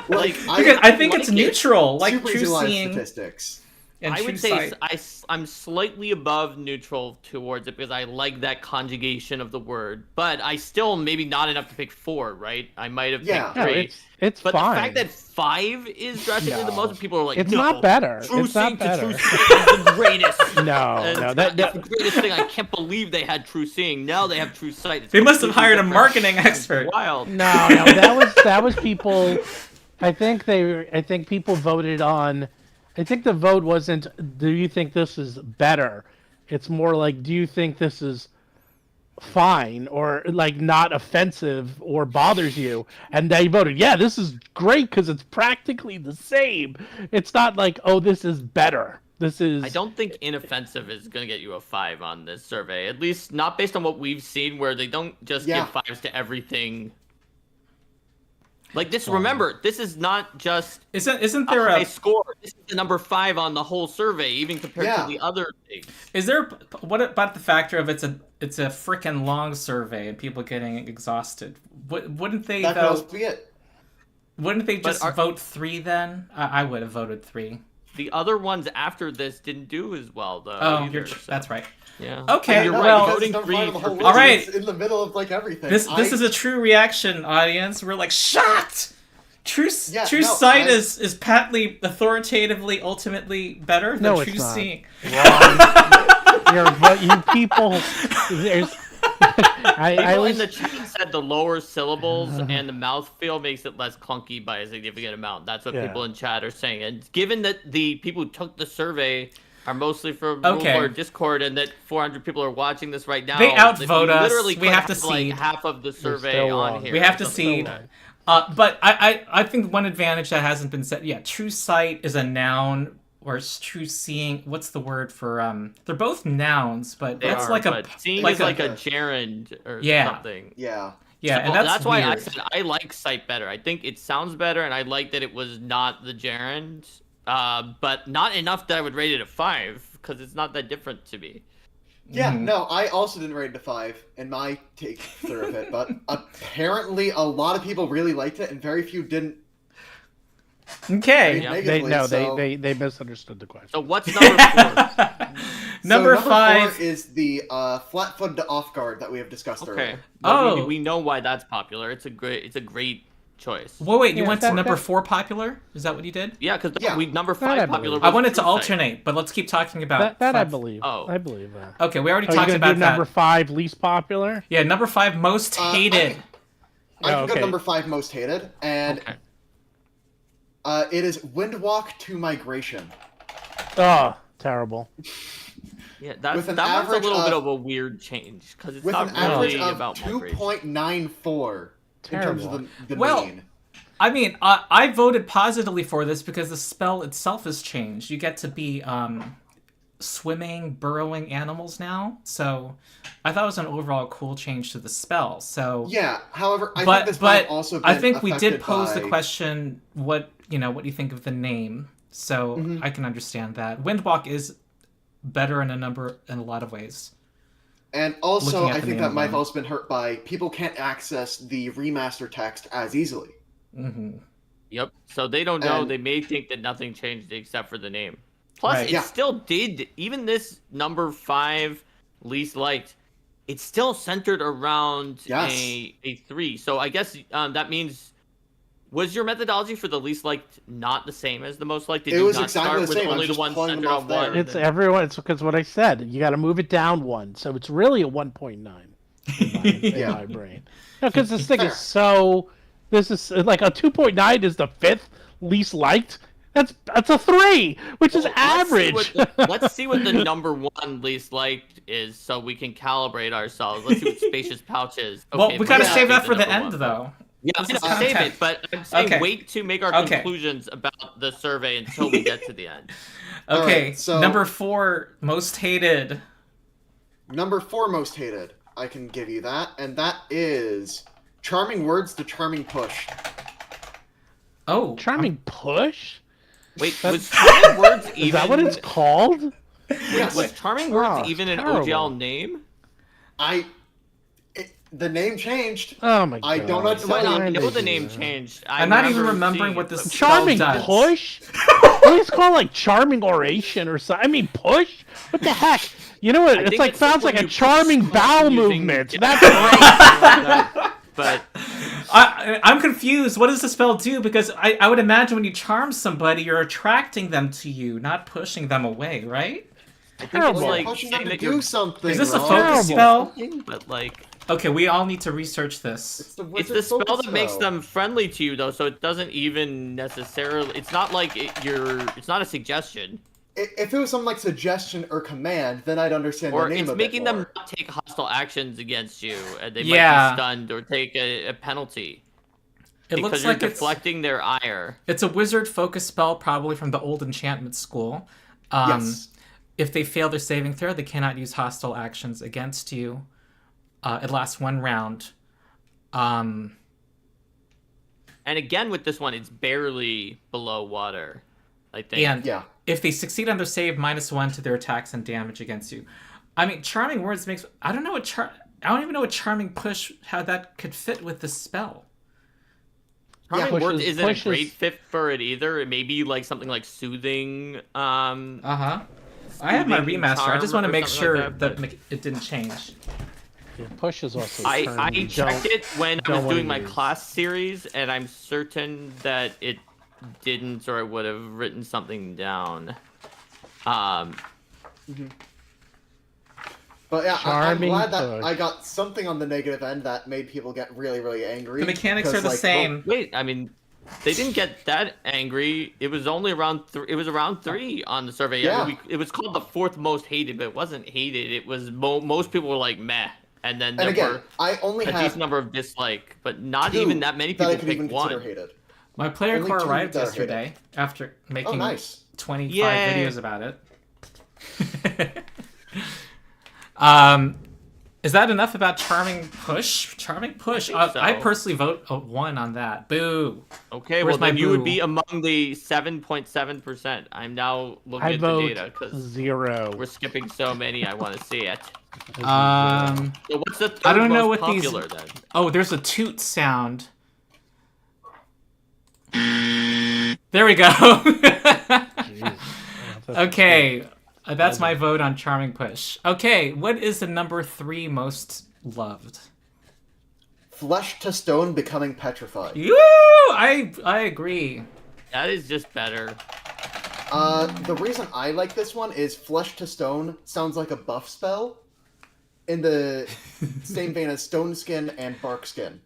I think it's neutral, like True Seeing statistics. I would say I'm slightly above neutral towards it because I like that conjugation of the word, but I still maybe not enough to pick 4, right? I might have picked 3. It's but fine. the fact that 5 is drastically the most, people are like, it's not better. True Seeing to True Sight is the greatest. That's the greatest thing. I can't believe they had True Seeing. Now they have True Sight. They must have hired a marketing expert. Wild. No, that was people. I think people voted on. I think the vote wasn't, do you think this is better? It's more like, do you think this is fine or not offensive or bothers you? And they voted, yeah, this is great because it's practically the same. It's not like, oh, this is better. This is. I don't think inoffensive is going to get you a 5 on this survey. At least not based on what we've seen, where they don't just give 5s to everything. Like this, remember, this is not just isn't there a score. This is the number 5 on the whole survey, even compared to the other things. Is there what about the factor of it's a freaking long survey and people getting exhausted? Wouldn't they that could also be it. Wouldn't they just vote 3 then? I would have voted 3. The other ones after this didn't do as well, though. Oh, that's right. Yeah. Okay. You're well, voting 3. All right. It's in the middle of everything. This is a true reaction, audience. We're shocked. True Sight is patently, authoritatively, ultimately better than True Seeing. You people. People in the chat said the lower syllables and the mouthfeel makes it less clunky by a significant amount. That's what people in chat are saying. And given that the people who took the survey are mostly from Rule Discord, and that 400 people are watching this right now, they outvote us. Literally, we have to see half of the survey on here. We have to see. But I think one advantage that hasn't been said. Yeah, True Sight is a noun. Or True Seeing, what's the word for they're both nouns, but that's seeing is like a gerund or something. Yeah. Yeah, and that's why I said I like Sight better. I think it sounds better, and I like that it was not the gerund, but not enough that I would rate it a 5 because it's not that different to me. Yeah, no, I also didn't rate it a 5 in my take through of it, but apparently a lot of people really liked it and very few didn't. Okay. They misunderstood the question. So what's number 4? Number 5 4 is the flat-footed off guard that we have discussed earlier. Well, we know why that's popular. It's a great choice. Well, wait, you went to number 4 popular? Is that what you did? Yeah, because number 5 popular. I wanted to alternate, but let's keep talking about that. I believe. Oh, I believe that. Okay, we already talked about that. Number 5 least popular. Yeah, number 5 most hated. I can go number 5 most hated, and it is Windwalk to Migration. Oh, terrible. Yeah, that one's a little bit of a weird change because it's not really about 2.94 in terms of the mean. I mean, I voted positively for this because the spell itself has changed. You get to be swimming, burrowing animals now. So I thought it was an overall cool change to the spell. So yeah, however, I think we did pose the question, what do you think of the name? So I can understand that. Windwalk is better in a lot of ways. And also, I think that might have also been hurt by people can't access the remaster text as easily. Mm-hmm. Yep. So they don't know. They may think that nothing changed except for the name. Plus, it still did. Even this number 5 least liked, it's still centered around a 3. So I guess that means. Was your methodology for the least liked not the same as the most liked? Did it you was not exactly start the same. with only the one centered on 1? It's everyone. It's because what I said. You got to move it down 1, so it's really a 1.9 in my brain. Because this thing is so. This is like a 2.9 is the 5th least liked. That's a 3, which is average. Let's see what the number 1 least liked is, so we can calibrate ourselves. Let's see what Spacious Pouch is. Okay, well, we gotta save that for the end, though. Yeah, I'm gonna save it, but I'm saying wait to make our conclusions about the survey until we get to the end. Okay, so number 4 most hated. Number 4 most hated. I can give you that, and that is Charming Words to Charming Push. Oh, Charming Push? Wait, was Charming Words even? Is that what it's called? Yes. Was Charming Words even an OGL name? The name changed. Oh my god! I don't know. I know the name changed. I'm not even remembering what this Charming Push. It's called like Charming Oration or something. I mean, push. What the heck? You know what? It's like sounds like a charming bowel movement. That's right. But I'm confused. What does the spell do? Because I would imagine when you charm somebody, you're attracting them to you, not pushing them away, right? I think it's like pushing them to do something. Is this a focus spell? But like. Okay, we all need to research this. It's the spell that makes them friendly to you, though, so it doesn't even necessarily. It's not like it's not a suggestion. If it was something like suggestion or command, then I'd understand the name a bit more. Or it's making them not take hostile actions against you, and they might be stunned or take a penalty. It looks like you're deflecting their ire. It's a wizard focus spell, probably from the old enchantment school. Yes. If they fail their saving throw, they cannot use hostile actions against you. It lasts 1 round. And again, with this one, it's barely below water, I think. And if they succeed on their save, -1 to their attacks and damage against you. I mean, Charming Words makes... I don't even know what Charming Push, how that could fit with the spell. Charming Words isn't a great fit for it either. It may be like something like Soothing. I have my remaster. I just want to make sure that it didn't change. Yeah, push is also. I checked it when I was doing my class series, and I'm certain that it didn't, or I would have written something down. But yeah, I'm glad that I got something on the negative end that made people get really, really angry. The mechanics are the same. Well, wait, I mean, they didn't get that angry. It was only around it was around 3 on the survey. Yeah. It was called the 4th most hated, but it wasn't hated. It was most people were like meh. And then there were I only a have decent number of dislike, but not even that many people picked 1. Hated. My player core arrived yesterday after making 25 videos about it. Is that enough about Charming Push? Charming Push. I personally vote a 1 on that. Boo. Okay, well then you would be among the 7.7%. I'm now looking at the data because 0. We're skipping so many. I want to see it. So what's the third I don't know most what popular these. then? Oh, there's a toot sound. There we go. Okay. That's my vote on Charming Push. Okay, what is the number 3 most loved? Flesh to stone becoming petrified. Woo! I agree. That is just better. The reason I like this one is Flesh to Stone sounds like a buff spell in the same vein as Stone Skin and Bark Skin.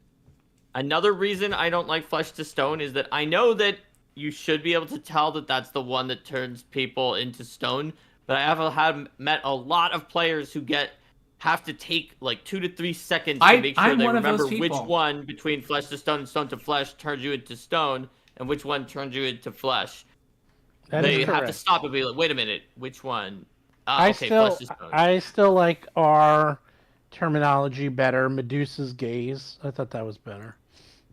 Another reason I don't like Flesh to Stone is that I know that you should be able to tell that that's the one that turns people into stone, but I have met a lot of players who have to take like 2 to 3 seconds to make sure they remember which one between Flesh to Stone and Stone to Flesh turns you into stone, and which one turns you into flesh. They have to stop and be like, wait a minute, which one? Flesh to Stone. I still like our terminology better. Medusa's Gaze. I thought that was better.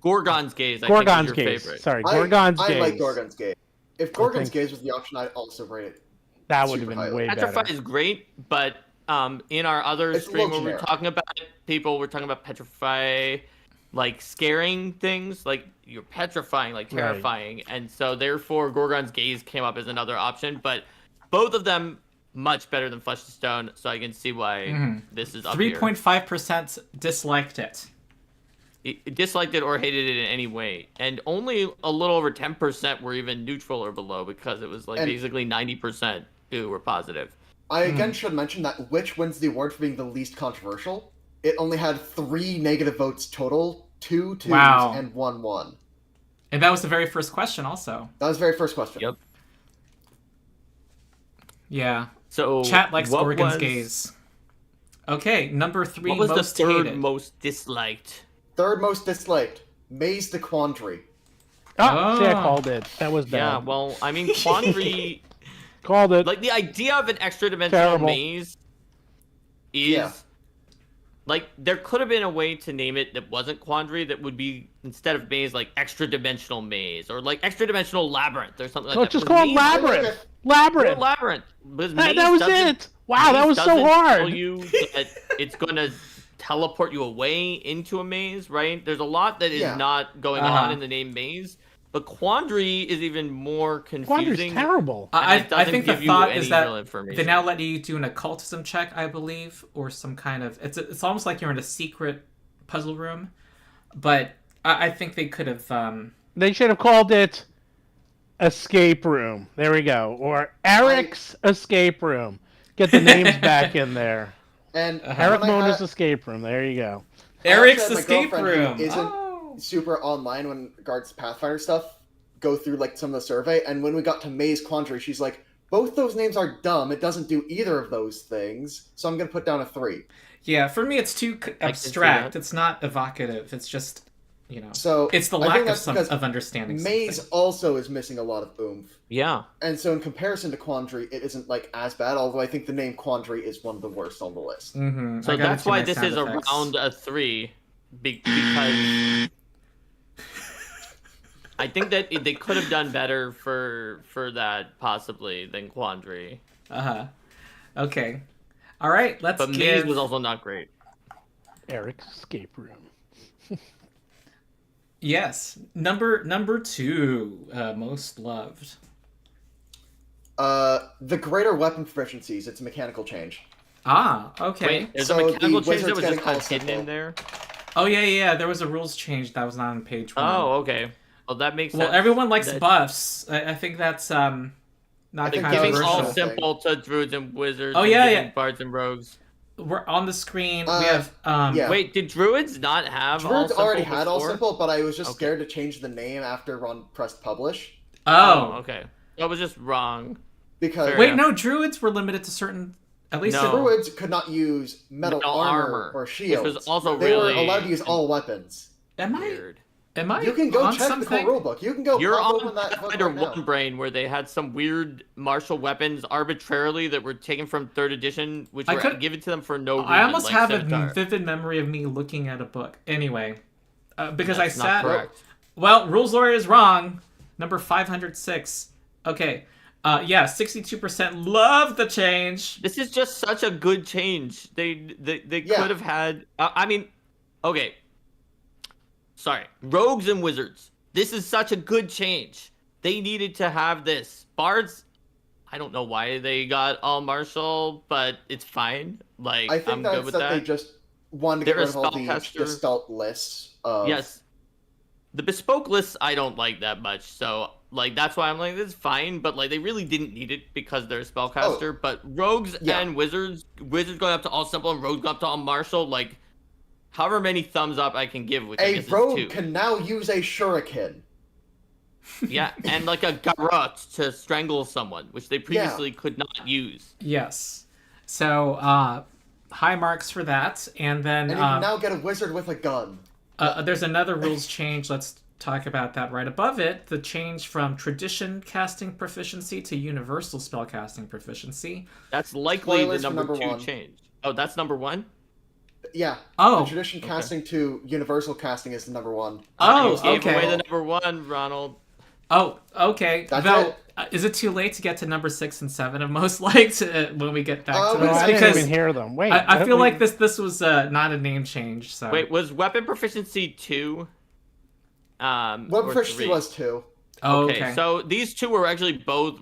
Gorgon's Gaze, I think, is your favorite. Sorry, Gorgon's Gaze. I like Gorgon's Gaze. If Gorgon's Gaze was the option, I'd also rate it. That would have been way better. Petrify is great, but in our other stream where we're talking about it, people were talking about Petrify, like scaring things, like you're petrifying, like terrifying, and so therefore Gorgon's Gaze came up as another option. But both of them much better than Flesh to Stone, so I can see why this is up here. 3.5% disliked it. Disliked it or hated it in any way, and only a little over 10% were even neutral or below, because it was like basically 90% who were positive. I again should mention that Witch wins the award for being the least controversial. It only had 3 negative votes total, 2 2s and 1 1. And that was the very first question also. That was the very first question. Yep. Yeah. So chat likes Gorgon's Gaze. Okay, number 3 most hated. What was the third most disliked? Third most disliked, Maze the Quandary. See, I called it. That was bad. Yeah, well, I mean, Quandary... Called it. Like, the idea of an extra-dimensional maze is... Yeah. Like, there could have been a way to name it that wasn't Quandary that would be, instead of maze, like, extra-dimensional maze. Or, like, extra-dimensional labyrinth or something like that. Just call it Labyrinth. Labyrinth. Labyrinth. That was it. Wow, that was so hard. Tell you that it's going to teleport you away into a maze, right? There's a lot that is not going on in the name maze, but Quandary is even more confusing. Quandary's terrible. I think the thought is that they now let you do an occultism check, I believe, or some kind of... It's almost like you're in a secret puzzle room, but I think they could have... They should have called it Escape Room. There we go. Or Eric's Escape Room. Get the names back in there. And Eric Mona's Escape Room. There you go. Eric's Escape Room. Isn't super online when regards to Pathfinder stuff. Go through like some of the survey, and when we got to Maze Quandary, she's like, "Both those names are dumb. It doesn't do either of those things." So I'm gonna put down a 3. Yeah, for me, it's too abstract. It's not evocative. It's just, So it's the lack of understanding. Maze also is missing a lot of oomph. Yeah. And so in comparison to Quandary, it isn't like as bad, although I think the name Quandary is one of the worst on the list. Mm-hmm. So that's why this is around a 3, because I think that they could have done better for that possibly than Quandary. Okay. All right. But Maze was also not great. Eric's Escape Room. Yes. Number 2 most loved. The greater weapon proficiencies. It's a mechanical change. Okay. Wait, there's a mechanical change that was just kind of hidden in there? Oh, yeah. There was a rules change that was not on page 1. Oh, okay. Well, that makes sense. Well, everyone likes buffs. I think that's not controversial. Giving all simple to druids and wizards. Oh, yeah. Bards and rogues. We're on the screen. We have. Wait, did druids not have druids all simple already had before? all simple, but I was just scared to change the name after Ron pressed publish. Oh, okay. That was just wrong. Because no, druids were limited to certain. At least druids could not use metal armor or shields. Which was also they were allowed to use all weapons. Am Weird. Am I You can go on check something? the core rulebook. You can go. You're hop on open that book Pathfinder right now. 1 brain where they had some weird martial weapons arbitrarily that were taken from 3rd edition, which were given to them for no reason. I almost like have Scimitar. a vivid memory of me looking at a book. Anyway, because That's I not sat. correct. Well, Rules Lawyer is wrong. Number 506. Okay. Yeah, 62% love the change. This is just such a good change. They could have had. I mean, okay. Sorry, rogues and wizards. This is such a good change. They needed to have this. Bards, I don't know why they got all martial, but it's fine. Like, I think I'm that's good with that they just wanted to get They're a rid of all the spellcaster. gestalt lists. Of... Yes. The bespoke lists I don't like that much, so like that's why I'm like, this is fine, but like they really didn't need it because they're a spellcaster. But rogues and wizards going up to all simple and rogues going up to all martial, like however many thumbs up I can give, which I guess rogue is 2. can now use a shuriken. Yeah, and like a garrote to strangle someone, which they previously could not use. Yes. So, high marks for that. And then... And you can now get a wizard with a gun. There's another rules change. Let's talk about that right above it. The change from tradition casting proficiency to universal spellcasting proficiency. That's likely Spoilers the for number 2 1. change. Oh, that's number 1? Yeah. Oh. The tradition casting to universal casting is the number 1. Oh, you gave okay. away the number 1, Ronald. Oh, okay. That's Though, it. Is it too late to get to number 6 and 7 of most liked when we get back to No, this? I didn't even hear them. Wait. I feel like this was not a name change. So Wait, was weapon proficiency 2? Weapon or proficiency 3? was 2. Oh, okay, so these 2 were actually both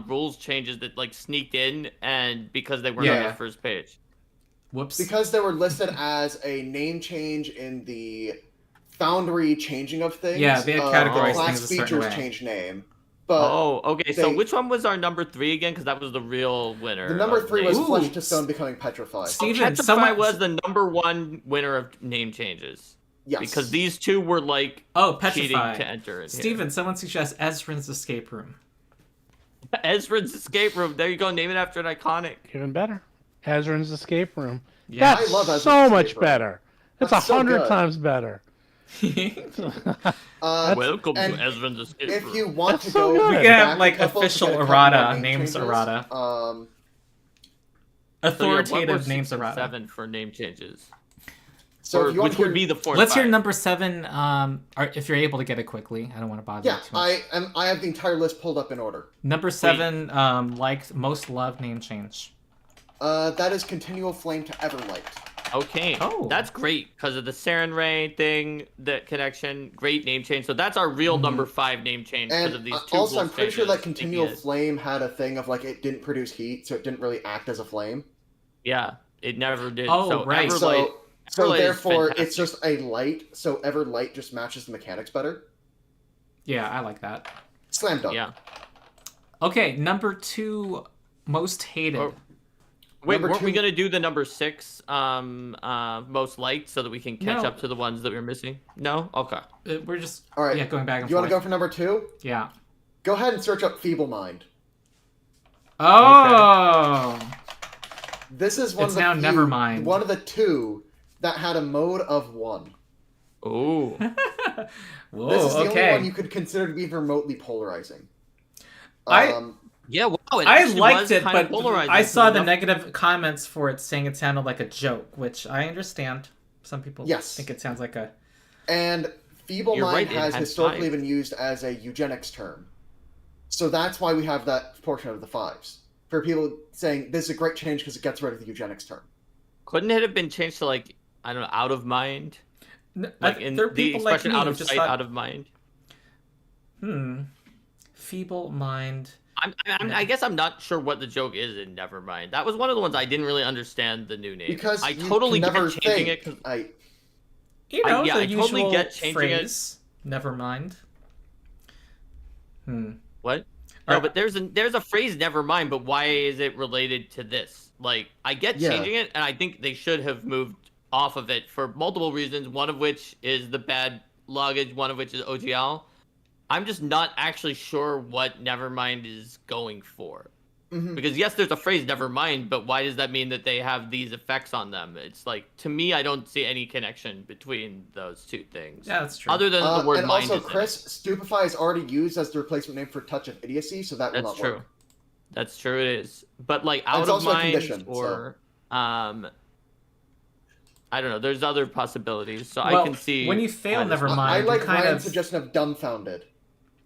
rules changes that like sneaked in, and because they weren't on the first page. Whoops. Because they were listed as a name change in the Foundry changing of things. Yeah, they had categorized the class things a certain features way. change name. But okay. So which one was our number 3 again? Because that was the real winner. the number 3 was Ooh. Flesh to Stone becoming petrified. Steven, Petrify someone was the number 1 winner of name changes. Yes. Because these 2 were like cheating Petrify. to enter it. Steven, someone suggests Ezrin's Escape Room. Ezra's Escape Room. There you go. Name it after an iconic. Even better. Ezrin's Escape Room. Yeah. That's I love Ezra's so Escape much Room. better. It's That's so 100 good. times better. Welcome to and Ezra's Escape Room. If you want That's to so go, good. We We can back have a like couple to official get a couple errata, more names changes, errata. Authoritative names errata. 7 for name changes. So if you want which to would be the 4th. Let's hear number 7. Or if you're able to get it quickly, I don't want to bother Yeah, you too much. I have the entire list pulled up in order. Number 7, liked most loved name change. That is Continual Flame to Everlight. Okay. Oh. That's great because of the Saren Ray thing, that connection. Great name change. So that's our real number 5 name change because And of these 2 also, I'm rules pretty sure that changes. Continual Flame had a thing of like it didn't produce heat, so it didn't really act as a flame. Yeah, it never did. Oh, so right. Everlight, So Everlight is therefore, fantastic. it's just a light. So Everlight just matches the mechanics better. Yeah, I like that. Slam dunk. Yeah. Okay, number 2, most hated. Oh. Wait, Number weren't we 2 gonna do the number 6 most liked so that we can catch No. up to the ones that we're missing? No? Okay. We're just All right. going back and You forth. want to go for number 2? Yeah. Go ahead and search up Feeble Mind. Oh. This is one It's of the now few, Nevermind. one of the 2 that had a mode of 1. Oh. Whoa, This is the only okay. one you could consider to be remotely polarizing. I- Yeah, wow. It I actually liked was it, kind of but polarizing I saw the enough- negative comments for it saying it sounded like a joke, which I understand. Some people Yes. think it sounds like a... And Feeble You're Mind right, it has had historically 5. been used as a eugenics term. So that's why we have that portion of the 5s. For people saying, this is a great change because it gets rid of the eugenics term. Couldn't it have been changed to like, I don't know, out of mind? Like in there are the people like expression me out who of just sight, thought, out of mind? Feeble mind... I guess I'm not sure what the joke is in Nevermind. That was one of the ones I didn't really understand the new name. Because I you totally can get never changing think. it. 'Cause You know, yeah, the I totally usual get changing phrase. Never mind. what? No, but there's a phrase Nevermind, but why is it related to this? Like, I get Yeah. changing it, and I think they should have moved off of it for multiple reasons. One of which is the bad luggage. One of which is OGL. I'm just not actually sure what Nevermind is going for. Because yes, there's a phrase "never mind," but why does that mean that they have these effects on them? It's like, to me, I don't see any connection between those two things. Yeah, that's true. Other than the word and mind. Also, Chris, Stupefy is already used as the replacement name for Touch of Idiocy, so that will not work. That's true. It is, but like out of mind or I don't know. There's other possibilities, so I can see when you fail. Never mind. I like Ryan's suggestion of dumbfounded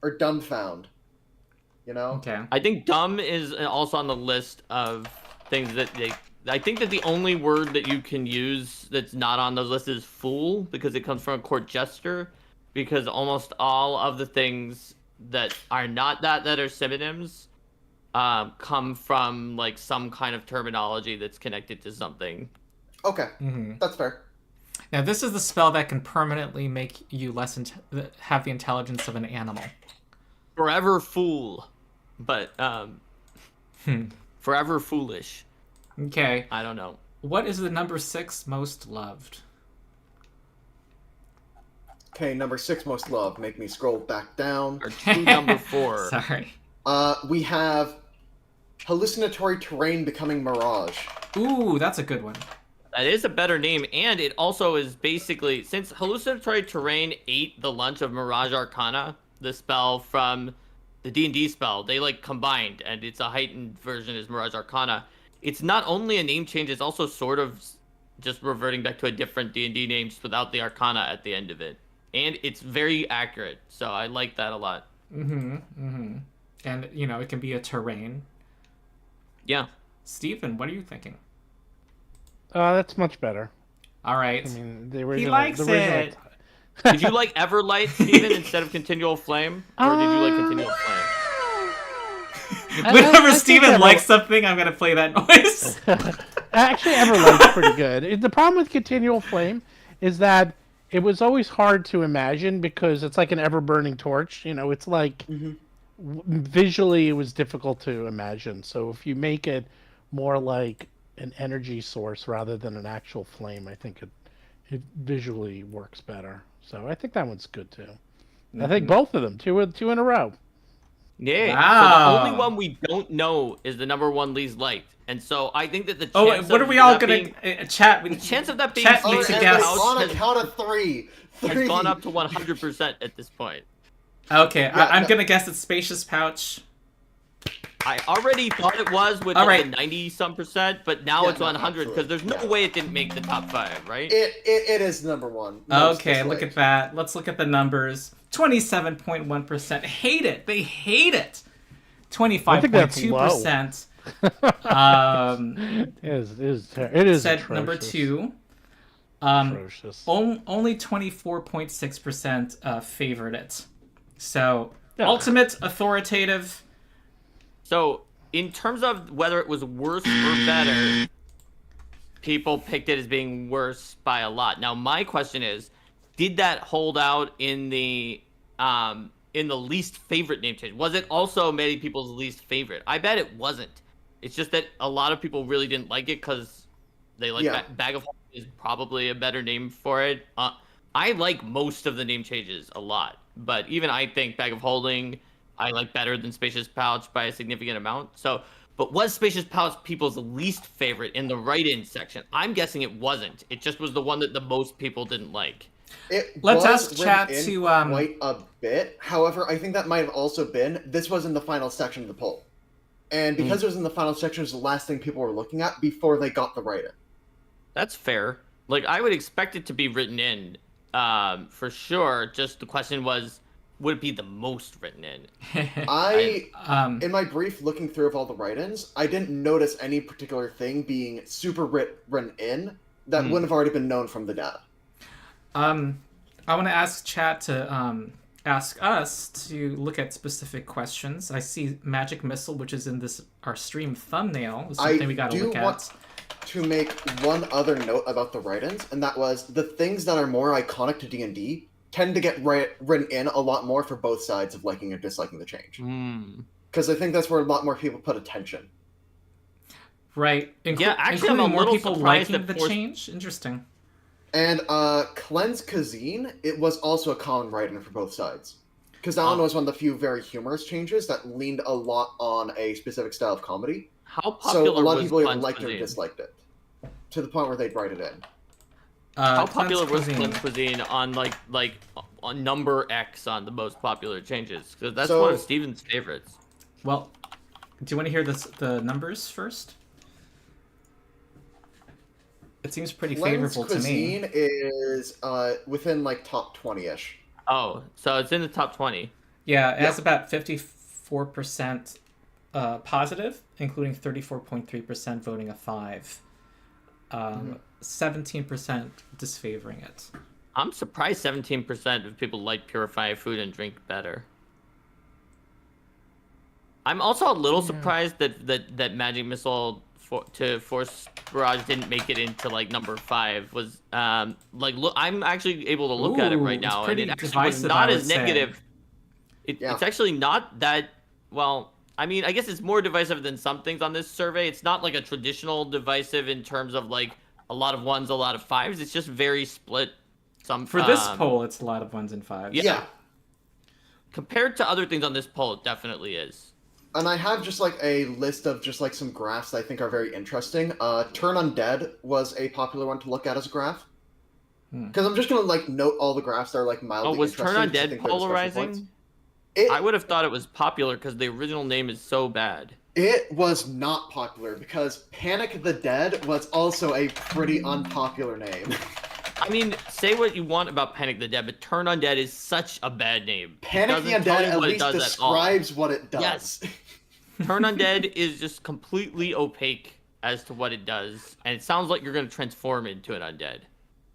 or dumbfound. You know? Okay. I think dumb is also on the list of things that I think that the only word that you can use that's not on those lists is fool, because it comes from a court jester. Because almost all of the things that are not that are synonyms come from like some kind of terminology that's connected to something. Okay, that's fair. Now this is the spell that can permanently make you have the intelligence of an animal. Forever fool. But forever foolish. Okay. I don't know. What is the number 6 most loved? Okay, number 6 most loved. Make me scroll back down. Or to number 4. Sorry. We have hallucinatory terrain becoming mirage. Ooh, that's a good one. That is a better name, and it also is basically, since hallucinatory terrain ate the lunch of Mirage Arcana, the spell from the D&D spell, they like combined, and it's a heightened version as Mirage Arcana. It's not only a name change, it's also sort of just reverting back to a different D&D name just without the Arcana at the end of it. And it's very accurate, so I like that a lot. And, you know, it can be a terrain. Yeah. Stephen, what are you thinking? That's much better. All right. I mean, the original, he likes it. Did you like Everlight, Stephen, instead of Continual Flame? Or did you like Continual Flame? Whenever Stephen likes something, I'm going to play that noise. Actually, Everlight's pretty good. The problem with Continual Flame is that it was always hard to imagine because it's like an ever-burning torch. You know, it's like visually it was difficult to imagine. So if you make it more like an energy source rather than an actual flame, I think it visually works better. So I think that one's good too. I think both of them, two in a row. Yeah. Wow. So the only one we don't know is the number one least liked, and so I think that the chance what are we all gonna chat? The chance of that being chat needs to guess. On a count of three. Has gone up to 100% at this point. Okay, yeah, I'm gonna guess it's Spacious Pouch. I already thought it was with like 90-some%, but now it's 100 because there's no way it didn't make the top 5, right? It is number one. Okay, look at that. Let's look at the numbers. 27.1% hate it. They hate it. 25.2%. It is said atrocious. Number 2. Atrocious. Only 24.6% favored it. So ultimate authoritative. So, in terms of whether it was worse or better, people picked it as being worse by a lot. Now, my question is, did that hold out in the least favorite name change? Was it also many people's least favorite? I bet it wasn't. It's just that a lot of people really didn't like it because they like Bag of Holding is probably a better name for it. I like most of the name changes a lot, but even I think Bag of Holding I like better than Spacious Pouch by a significant amount. So, but was Spacious Pouch people's least favorite in the write-in section? I'm guessing it wasn't. It just was the one that the most people didn't like. Let's ask chat to quite a bit. However, I think that might have also been this was in the final section of the poll, and because it was in the final section, it was the last thing people were looking at before they got the write-in. That's fair. Like I would expect it to be written in, for sure. Just the question was, would it be the most written in? In my brief looking through of all the write-ins, I didn't notice any particular thing being super written in that wouldn't have already been known from the data. I want to ask chat to ask us to look at specific questions. I see Magic Missile, which is in our stream thumbnail, is something we got to look at. I want to make one other note about the write-ins, and that was the things that are more iconic to D&D tend to get written in a lot more for both sides of liking or disliking the change. Because I think that's where a lot more people put attention. Right. Actually, I'm more people liking the change. Interesting. And Cleanse Kazine, it was also a common write-in for both sides. Because that one was one of the few very humorous changes that leaned a lot on a specific style of comedy. How popular So a lot of was people either Cleanse liked it or Cuisine? disliked it, to the point where they'd write it in. How popular was Cleanse Cleanse Cuisine on like on number X on the most popular changes? Because that's So- one of Steven's favorites. Well, do you want to hear the numbers first? It seems pretty Cleanse favorable to me. Cuisine is within like top 20-ish. Oh, so it's in the top 20. Yeah, it has about 54% positive, including 34.3% voting a 5. 17% disfavoring it. I'm surprised 17% of people like Purify Food and Drink better. I'm also a little surprised that Magic Missile to Force Barrage didn't make it into like number 5. Was look, I'm actually able to look at it right now, and it actually was not as negative. It's actually not that well. I mean, I guess it's more divisive than some things on this survey. It's not like a traditional divisive in terms of like a lot of 1s, a lot of 5s. It's just very split. For this poll, it's a lot of 1s and 5s. Yeah. Compared to other things on this poll, it definitely is. And I have just like a list of just like some graphs that I think are very interesting. Turn Undead was a popular one to look at as a graph. Because I'm just gonna like note all the graphs that are like mildly was interesting. Turn 'cause I Undead think they're the special points. polarizing? I would have thought it was popular because the original name is so bad. It was not popular because Panic the Dead was also a pretty unpopular name. I mean, say what you want about Panic the Dead, but Turn Undead is such a bad name. Panic the Undead at least describes what it does. Yes. Turn Undead is just completely opaque as to what it does, and it sounds like you're going to transform into an undead.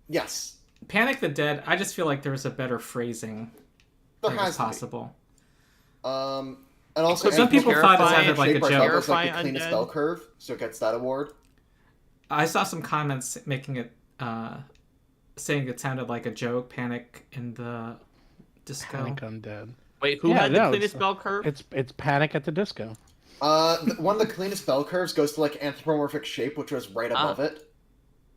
Yes. Panic the Dead, I just feel like there was a better phrasing. There has possible. And also, some people thought it sounded like a joke. It's like the cleanest bell curve, so it gets that award. I saw some comments making it, saying it sounded like a joke. Panic in the disco. Panic Undead. Wait, who had the cleanest bell curve? It's Panic at the Disco. One of the cleanest bell curves goes to like anthropomorphic shape, which was right above it.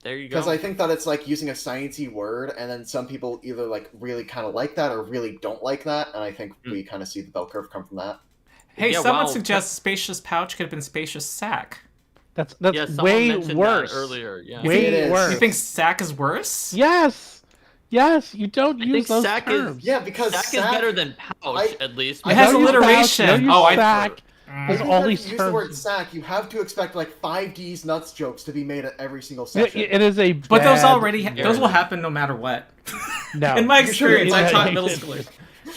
There you go. Because I think that it's like using a sciencey word, and then some people either like really kind of like that or really don't like that, and I think we kind of see the bell curve come from that. Hey, someone suggests spacious pouch could have been spacious sack. That's way worse. Earlier, yeah. Way worse. You think sack is worse? Yes. You don't use those sack terms. Because sack is better than pouch, at least. It has alliteration. Sack. There's all these terms. Use the word sack, you have to expect like 5D's nuts jokes to be made at every single session. It is a But those already those will happen no matter what. No. In my experience, I taught middle schoolers.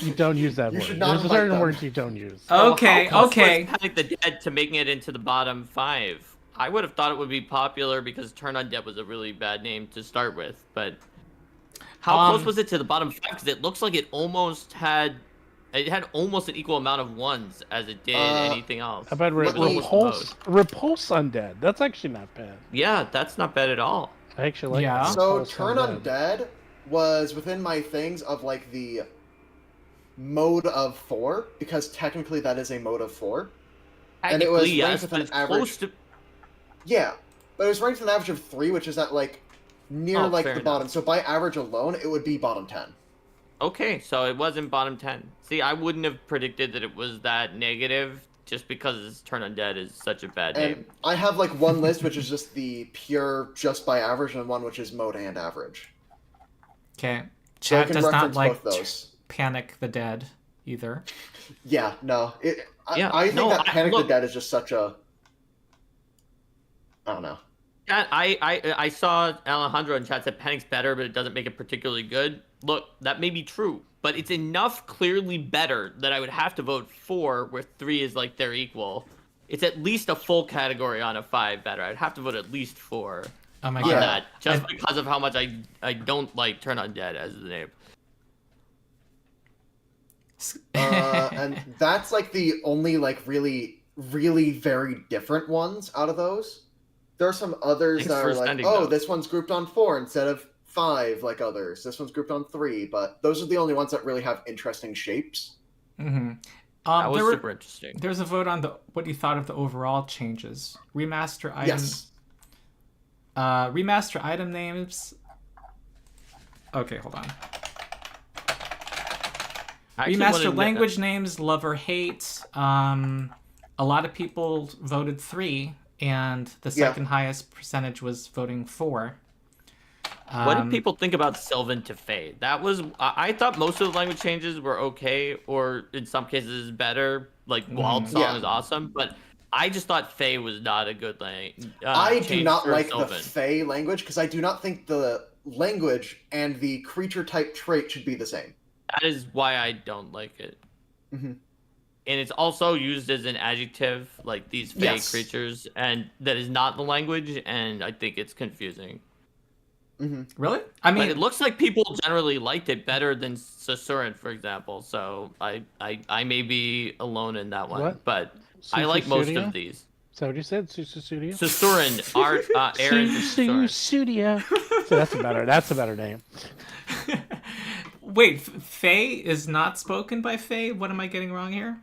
You don't use that word. There's certain words you don't use. Okay. Panic the Dead to making it into the bottom 5. I would have thought it would be popular because Turn Undead was a really bad name to start with, but how close was it to the bottom 5? Because it looks like it had almost an equal amount of 1s as it did anything else. How about Repulse Undead? That's actually not bad. Yeah, that's not bad at all. I actually like that. So Turn Undead was within my things of like the mode of 4, because technically that is a mode of 4. And it was ranked with an average. Yeah, but it was ranked with an average of 3, which is at like near like the bottom. So by average alone, it would be bottom 10. Okay, so it wasn't bottom 10. See, I wouldn't have predicted that it was that negative just because Turn Undead is such a bad name. I have like one list which is just the pure just by average, and one which is mode and average. Okay. So Chat does not like Panic the Dead either. Yeah, no. I think that Panic the Dead is just such a... I don't know. I saw Alejandro in chat said Panic's better, but it doesn't make it particularly good. Look, that may be true, but it's enough clearly better that I would have to vote 4, where 3 is like they're equal. It's at least a full category on a 5 better. I'd have to vote at least 4 on that, just because of how much I don't like Turn Undead as the name. And that's like the only like really, really very different ones out of those. There are some others that are like, this one's grouped on 4 instead of 5 like others. This one's grouped on 3, but those are the only ones that really have interesting shapes. Mm-hmm. That was super interesting. There's a vote on what you thought of the overall changes. Remaster items. Yes. Remaster item names. Okay, hold on. I actually wanted Remaster to- language names, love or hate. A lot of people voted 3, and the second highest percentage was voting 4. What did people think about Sylvan to Fae? That was I thought most of the language changes were okay, or in some cases better. Like Wild Song is awesome, but I just thought Fae was not a good language. I do not like the Fae language because I do not think the language and the creature type trait should be the same. That is why I don't like it. Mm-hmm. And it's also used as an adjective, like these Fae creatures, and that is not the language, and I think it's confusing. Mm-hmm. Really? I mean, but it looks like people generally liked it better than Susurrant, for example. So I may be alone in that one, but I like most of these. Is that what you said? Susurant? Susurrant, Aaron Susurant. So that's a better name. Wait, Fae is not spoken by Fae? What am I getting wrong here?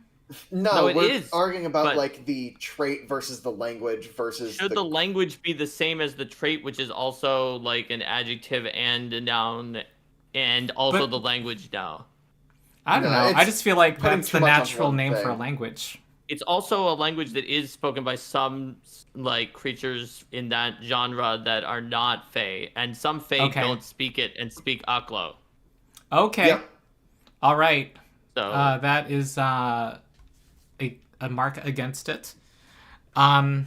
No, we're arguing about like the trait versus the language versus. Should the language be the same as the trait, which is also like an adjective and a noun, and also the language now? I don't know. I just feel like that's the natural name for a language. It's also a language that is spoken by some like creatures in that genre that are not Fae, and some Fae don't speak it and speak Aklo. Okay. Yep. All right. So that is a mark against it. But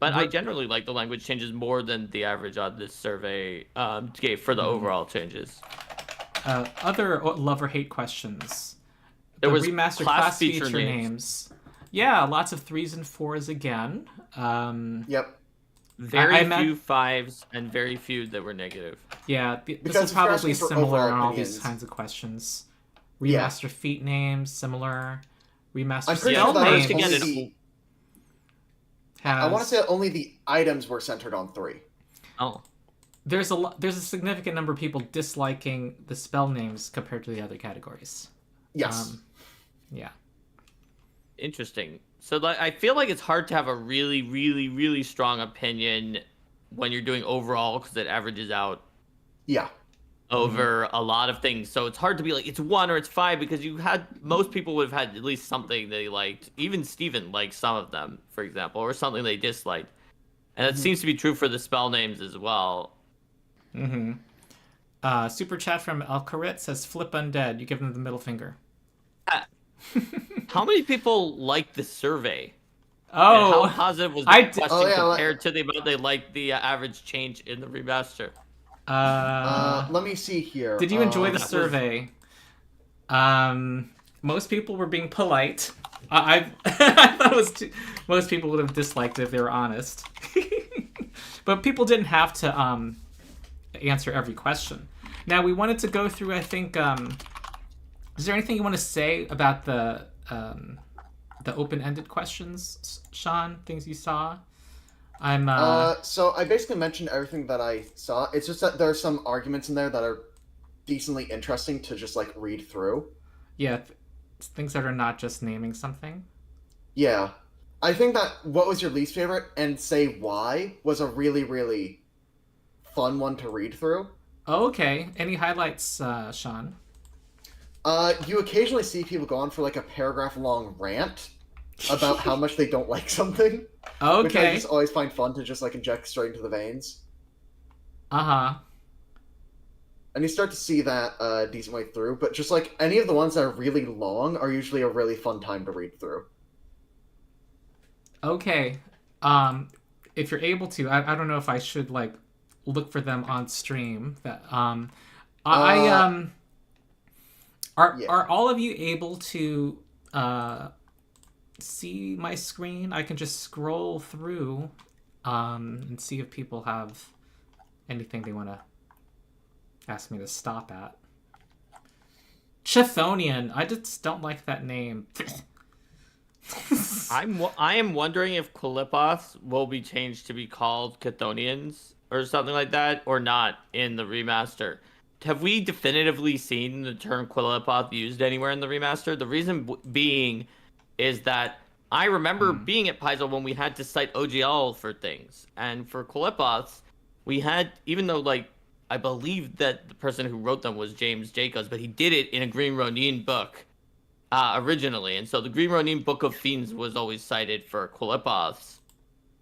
I generally like the language changes more than the average on this survey gave for the overall changes. Other love or hate questions. There was remastered class feature names. Yeah, lots of 3s and 4s again. Yep. Very few 5s and very few that were negative. Yeah, this is probably similar on all these kinds of questions. Remaster feat names, similar. Remaster spell names. I want to say only the items were centered on 3. Oh. There's a significant number of people disliking the spell names compared to the other categories. Yes. Yeah. Interesting. So I feel like it's hard to have a really, really, really strong opinion when you're doing overall because it averages out. Yeah. Over a lot of things, so it's hard to be like it's 1 or it's 5 because most people would have had at least something they liked. Even Steven liked some of them, for example, or something they disliked, and that seems to be true for the spell names as well. Super chat from Alcarit says, "Flip undead." You give them the middle finger. How many people liked the survey? Oh, and how positive was the question compared to the amount they liked the average change in the remaster? Let me see here. Did you enjoy the survey? Most people were being polite. I thought most people would have disliked it if they were honest. But people didn't have to answer every question. Now we wanted to go through. I think. Is there anything you want to say about the open-ended questions, Sean? Things you saw? So I basically mentioned everything that I saw. It's just that there are some arguments in there that are decently interesting to just like read through. Yeah, things that are not just naming something. Yeah. I think that what was your least favorite and say why was a really, really fun one to read through. Oh, okay. Any highlights, Sean? You occasionally see people go on for like a paragraph long rant about how much they don't like something. Okay. Which I just always find fun to just like inject straight into the veins. Uh-huh. And you start to see that a decent way through, but just like any of the ones that are really long are usually a really fun time to read through. Okay. If you're able to, I don't know if I should like look for them on stream. That are all of you able to see my screen? I can just scroll through and see if people have anything they want to ask me to stop at. Chthonian. I just don't like that name. I am wondering if Qalipoths will be changed to be called Chthonians or something like that, or not in the remaster. Have we definitively seen the term Qalipoth used anywhere in the remaster? The reason being is that I remember being at Paizo when we had to cite OGL for things, and for Qalipoths, we had, even though like I believe that the person who wrote them was James Jacobs, but he did it in a Green Ronin book originally. And so the Green Ronin Book of Fiends was always cited for Qalipoths.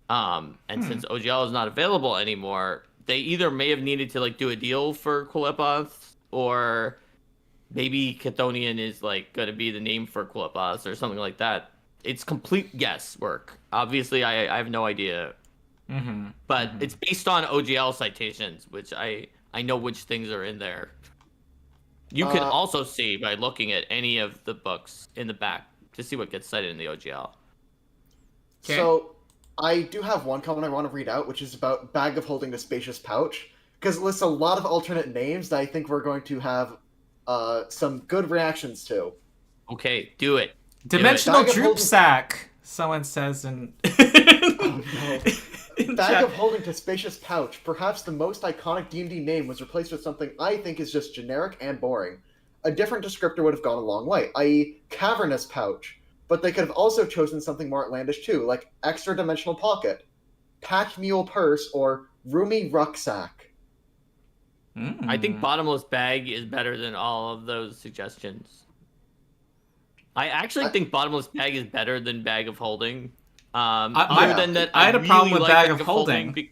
And since OGL is not available anymore, they either may have needed to like do a deal for Qalipoths, or maybe Chthonian is like going to be the name for Qalipoths or something like that. It's complete guesswork. Obviously, I have no idea. But it's based on OGL citations, which I know which things are in there. You can also see by looking at any of the books in the back to see what gets cited in the OGL. Okay. So I do have one comment I want to read out, which is about Bag of Holding the Spacious Pouch, because it lists a lot of alternate names that I think we're going to have some good reactions to. Okay, do it. Dimensional Droop Sack, someone says in... Oh, no. Bag of Holding to Spacious Pouch. Perhaps the most iconic D&D name was replaced with something I think is just generic and boring. A different descriptor would have gone a long way, i.e. Cavernous Pouch. But they could have also chosen something more outlandish too, like Extra Dimensional Pocket, Pack Mule Purse, or Roomy Rucksack. I think Bottomless Bag is better than all of those suggestions. I actually think Bottomless Bag is better than Bag of Holding. Other than that, I had a problem with Bag of Holding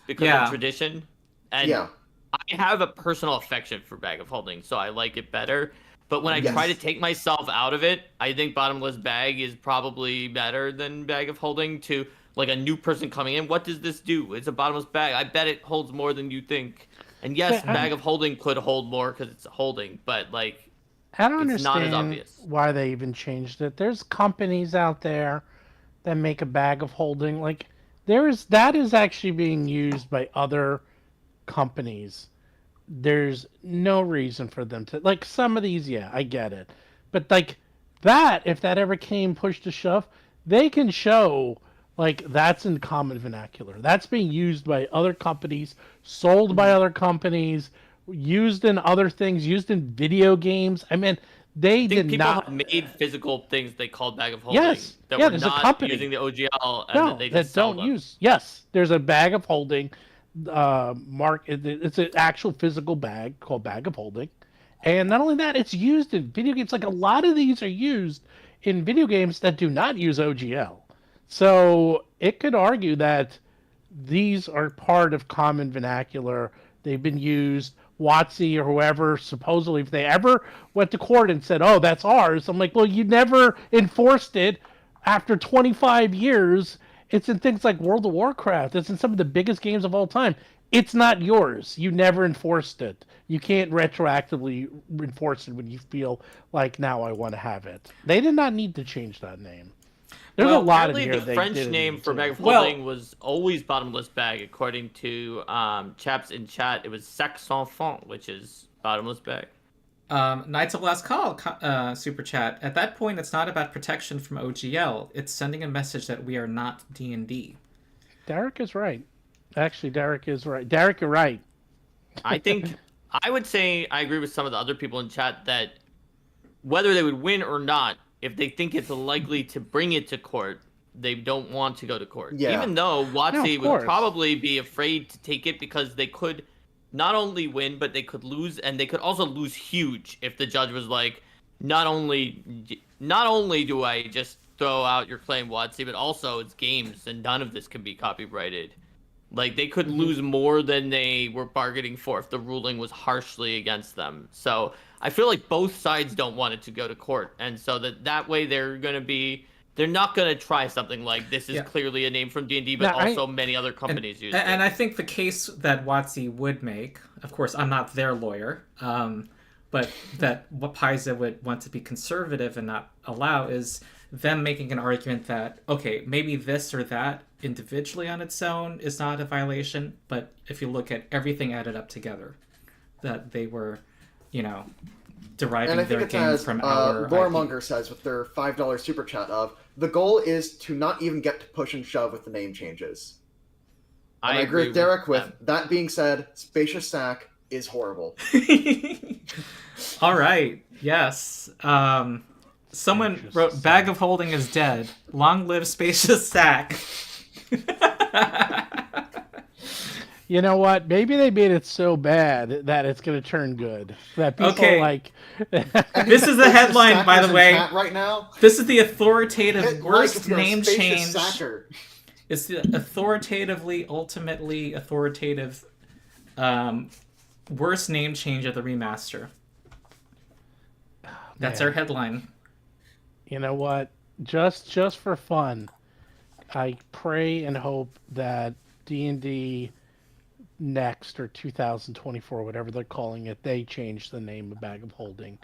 because of tradition, and I have a personal affection for Bag of Holding, so I like it better. But when I try to take myself out of it, I think Bottomless Bag is probably better than Bag of Holding to like a new person coming in. What does this do? It's a bottomless bag. I bet it holds more than you think. And yes, Bag of Holding could hold more because it's holding, but like. I don't it's not as understand obvious. why they even changed it. There's companies out there that make a Bag of Holding. Like that is actually being used by other companies. There's no reason for them to like some of these. Yeah, I get it, but like that, if that ever came push to shove, they can show like that's in common vernacular. That's being used by other companies, sold by other companies. Used in other things, used in video games. I mean, they did people not have made physical things they called Bag of Holding. Yes, that yeah, were there's not a company using the OGL, and no, that they that just sell don't them. use. Yes, there's a Bag of Holding. Mark, it's an actual physical bag called Bag of Holding, and not only that, it's used in video games. Like a lot of these are used in video games that do not use OGL. So it could argue that these are part of common vernacular. They've been used. WotC or whoever, supposedly, if they ever went to court and said, oh, that's ours, I'm like, well, you never enforced it after 25 years. It's in things like World of Warcraft. It's in some of the biggest games of all time. It's not yours. You never enforced it. You can't retroactively enforce it when you feel like, now I want to have it. They did not need to change that name. There's a lot in here. The French name for Bag of Holding was always Bottomless Bag, according to chaps in chat. It was Sac Sans Fond, which is Bottomless Bag. Knights of Last Call, super chat. At that point, it's not about protection from OGL. It's sending a message that we are not D&D. Derek is right. Actually, Derek is right. Derek, you're right. I think I would say I agree with some of the other people in chat that whether they would win or not, if they think it's likely to bring it to court, they don't want to go to court. Yeah. Even though WotC would probably be afraid to take it because they could not only win, but they could lose, and they could also lose huge if the judge was like, not only do I just throw out your claim, WotC, but also it's games, and none of this can be copyrighted. Like, they could lose more than they were bargaining for if the ruling was harshly against them. So I feel like both sides don't want it to go to court, and so that way they're not going to try something like this is clearly a name from D&D, but also many other companies use it. And I think the case that WotC would make, of course, I'm not their lawyer, but that what Paiza would want to be conservative and not allow is them making an argument that, okay, maybe this or that individually on its own is not a violation, but if you look at everything added up together, that they were, deriving their gains from our Loremonger says with their $5 super chat of, the goal is to not even get to push and shove with the name changes. And I agree with Derek with that being said, Spacious Sack is horrible. All right. Yes. Someone wrote, Bag of Holding is dead. Long live Spacious Sack. You know what? Maybe they made it so bad that it's going to turn good. That people like. This is the headline, by the way. Right now. This is the authoritative worst name change. Sacker. It's the ultimately authoritative, worst name change of the remaster. That's our headline. You know what? Just for fun, I pray and hope that D&D next or 2024, whatever they're calling it, they change the name of Bag of Holding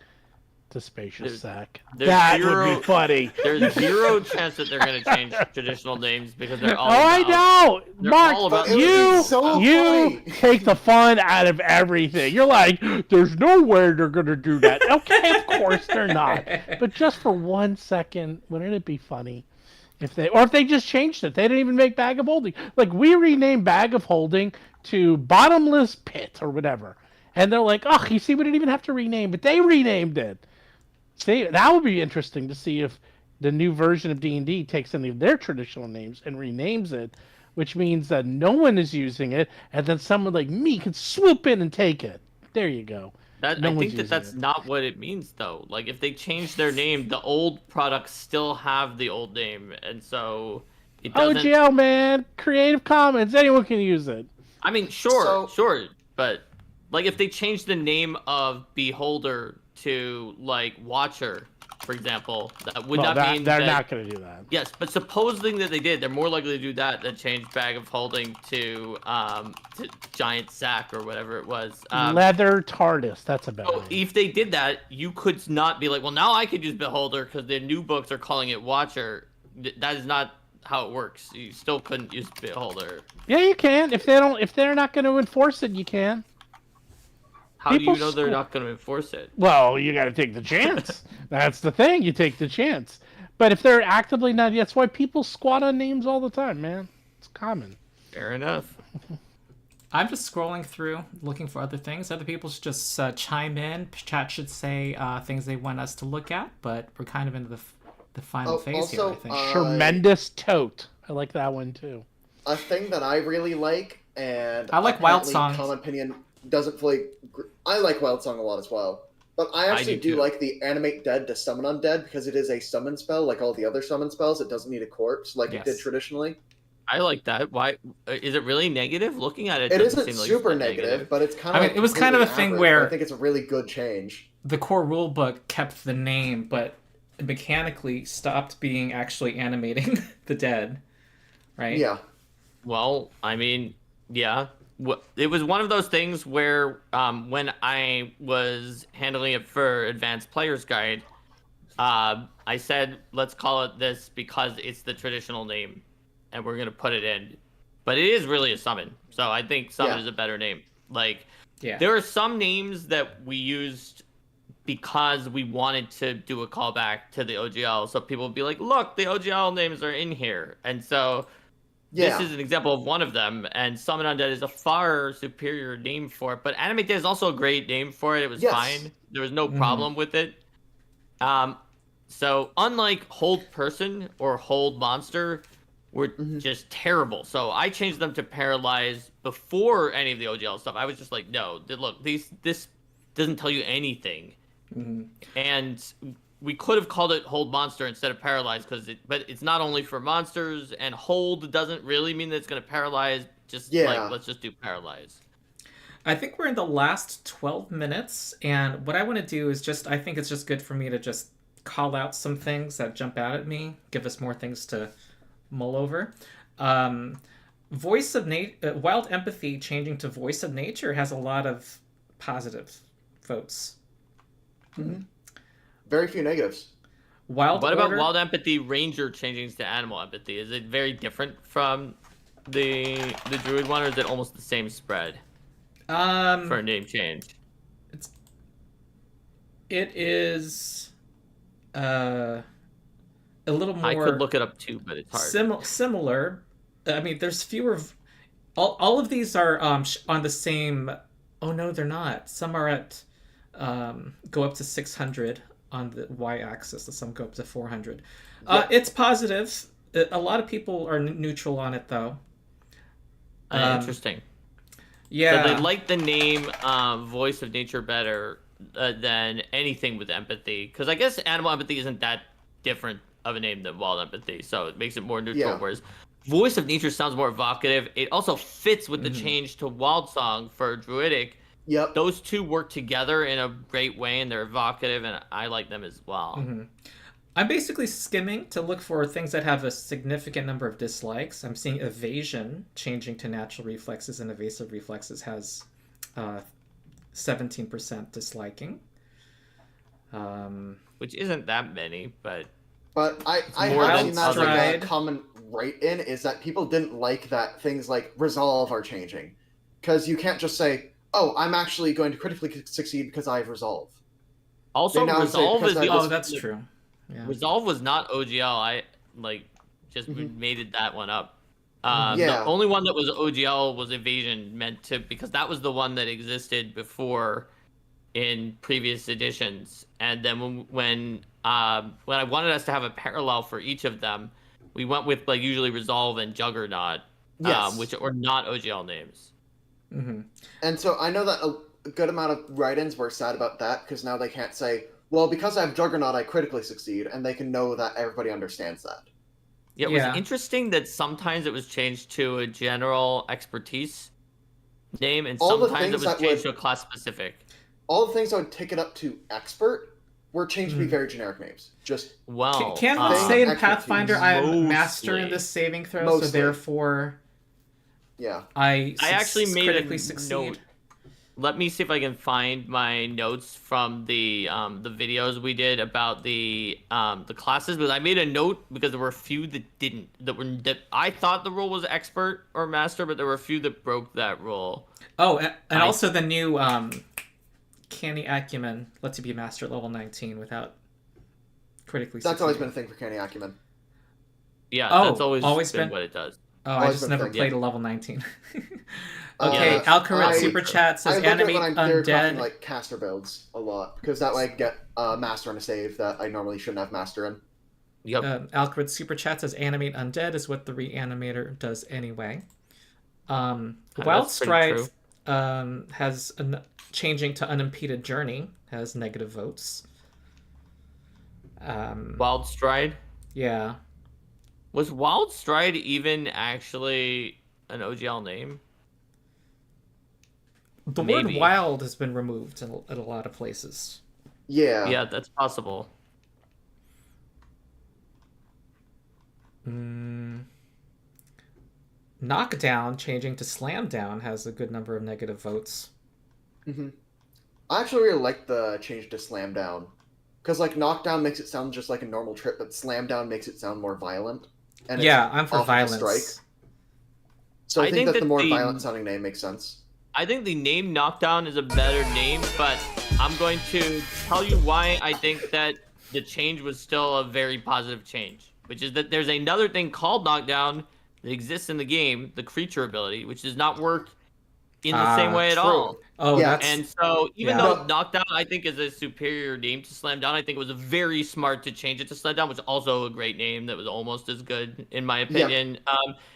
to Spacious Sack. That would be funny. There's zero chance that they're going to change traditional names because they're all. I know, Mark. You take the fun out of everything. You're like, there's no way they're going to do that. Okay, of course they're not. But just for 1 second, wouldn't it be funny if they just changed it? They didn't even make Bag of Holding. Like, we renamed Bag of Holding to Bottomless Pit or whatever, and they're like, oh, you see, we didn't even have to rename it. They renamed it. See, that would be interesting to see if the new version of D&D takes any of their traditional names and renames it, which means that no one is using it, and then someone like me could swoop in and take it. There you go. I think that's not what it means, though. Like, if they change their name, the old products still have the old name, and so it doesn't... OGL, man! Creative Commons, anyone can use it. I mean, sure, but, like, if they change the name of Beholder to, like, Watcher, for example, that would not mean they're not going to do that. Yes, but supposing that they did, they're more likely to do that than change Bag of Holding to Giant Sack or whatever it was. Leather TARDIS, that's a better name. If they did that, you could not be like, well, now I could use Beholder because their new books are calling it Watcher. That is not how it works. You still couldn't use Beholder. Yeah, you can. If they're not going to enforce it, you can. How do you know they're not going to enforce it? Well, you got to take the chance. That's the thing. You take the chance. But if they're actively not, that's why people squat on names all the time, man. It's common. Fair enough. I'm just scrolling through, looking for other things. Other people should just chime in. Chat should say things they want us to look at, but we're kind of into the final phase here, I think. Tremendous Tote. I like that one, too. A thing that I really like, and I like Wild Song. Common opinion doesn't fully... I like Wild Song a lot as well. But I actually do like the Animate Dead to Summon Undead, because it is a summon spell, like all the other summon spells. It doesn't need a corpse, like it did traditionally. I like that. Why is it really negative? Looking at it, it isn't super negative, but it's kind of. I mean, it was kind of a thing where I think it's a really good change. The core rulebook kept the name, but mechanically stopped being actually animating the dead, right? Yeah. Well, I mean, yeah. It was one of those things where when I was handling it for Advanced Player's Guide, I said, let's call it this because it's the traditional name, and we're going to put it in. But it is really a summon, so I think summon is a better name. Like, there are some names that we used because we wanted to do a callback to the OGL, so people would be like, look, the OGL names are in here. And so... This is an example of one of them, and Summon Undead is a far superior name for it. But Animate Dead is also a great name for it. It was fine. There was no problem with it. So unlike Hold Person or Hold Monster, were just terrible. So I changed them to Paralyze before any of the OGL stuff. I was just like, no, look, this doesn't tell you anything. And... we could have called it Hold Monster instead of Paralyze, but it's not only for monsters, and Hold doesn't really mean that it's going to paralyze. Let's just do Paralyze. I think we're in the last 12 minutes, and what I want to do is I think it's just good for me to just call out some things that jump out at me, give us more things to mull over. Wild Empathy changing to Voice of Nature has a lot of positive votes. Very few negatives. What about Wild Empathy Ranger changing to Animal Empathy? Is it very different from the Druid one, or is it almost the same spread for a name change? It is a little more... I could look it up too, but it's hard. Similar. I mean, there's fewer... All of these are on the same... Oh, no, they're not. Some are at... go up to 600 on the y-axis, and some go up to 400. It's positive. A lot of people are neutral on it, though. Interesting. Yeah. So they like the name Voice of Nature better than anything with empathy. Because I guess animal empathy isn't that different of a name than wild empathy. So it makes it more neutral. Yeah. Whereas Voice of Nature sounds more evocative. It also fits with the change to Wild Song for Druidic. Yep. Those two work together in a great way, and they're evocative, and I like them as well. I'm basically skimming to look for things that have a significant number of dislikes. I'm seeing evasion changing to natural reflexes, and evasive reflexes has 17% disliking. Which isn't that many, but I have seen that like a common write-in is that people didn't like that things like resolve are changing. Because you can't just say, oh, I'm actually going to critically succeed because I have resolve. Also, resolve is the... Oh, that's true. Yeah. Resolve was not OGL. I just made it that one up. The only one that was OGL was evasion, because that was the one that existed before in previous editions. And then when I wanted us to have a parallel for each of them, we went with usually Resolve and Juggernaut, which are not OGL names. And so I know that a good amount of write-ins were sad about that because now they can't say, well, because I have Juggernaut, I critically succeed, and they can know that everybody understands that. Yeah, it was interesting that sometimes it was changed to a general expertise name, and sometimes it was changed to a class specific. All the things that would take it up to expert were changed to be very generic names. Just can't we say in Pathfinder I'm master in this saving throw, so therefore I actually made critically a succeed. note. Let me see if I can find my notes from the videos we did about the classes. But I made a note because there were a few that I thought the rule was expert or master, but there were a few that broke that rule. Oh, and also the new Canny Acumen lets you be master at level 19 without critically succeeding. That's always been a thing for Canny Acumen. Yeah, that's always been what it does. Oh, I just never played a level 19. Okay, Alcaret Super Chat says animate undead. Talking, like caster builds a lot because that way I get master on a save that I normally shouldn't have master in. Yep. Alcaret Super Chat says animate undead is what the reanimator does anyway. Wild Stride has changing to unimpeded journey has negative votes. Wild Stride? Yeah. Was Wild Stride even actually an OGL name? The word wild has been removed in a lot of places. Yeah. Yeah, that's possible. Knockdown changing to slam down has a good number of negative votes. I actually really like the change to slam down. Because knockdown makes it sound just like a normal trip, but slam down makes it sound more violent. And I'm for violence. Strike. So I think that the more violent sounding name makes sense. I think the name Knockdown is a better name, but I'm going to tell you why I think that the change was still a very positive change, which is that there's another thing called Knockdown that exists in the game, the creature ability, which does not work in the same way at all. Oh, yeah. And so even though Knockdown, I think, is a superior name to Slam Down, I think it was very smart to change it to Slam Down, which is also a great name that was almost as good, in my opinion.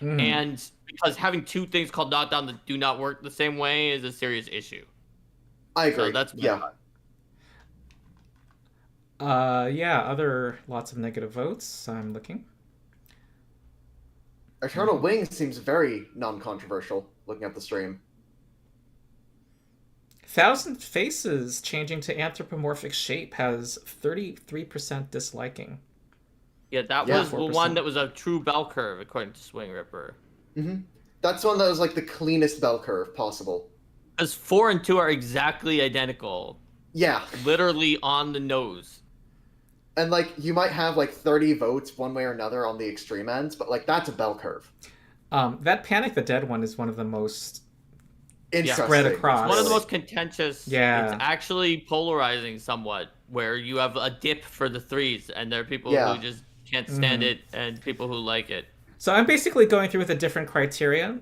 And because having two things called Knockdown that do not work the same way is a serious issue. I agree. So that's other lots of negative votes. I'm looking. Eternal Wing seems very non-controversial, looking at the stream. Thousand Faces changing to anthropomorphic shape has 33% disliking. Yeah, that was the one that was a true bell curve, according to SwingRipper. That's one that was the cleanest bell curve possible. Because 4 and 2 are exactly identical. Yeah. Literally on the nose. And you might have 30 votes one way or another on the extreme ends, but that's a bell curve. That Panic the Dead one is one of the most spread across. It's one of the most contentious. Yeah. It's actually polarizing somewhat, where you have a dip for the 3s, and there are people who just can't stand it, and people who like it. So I'm basically going through with a different criteria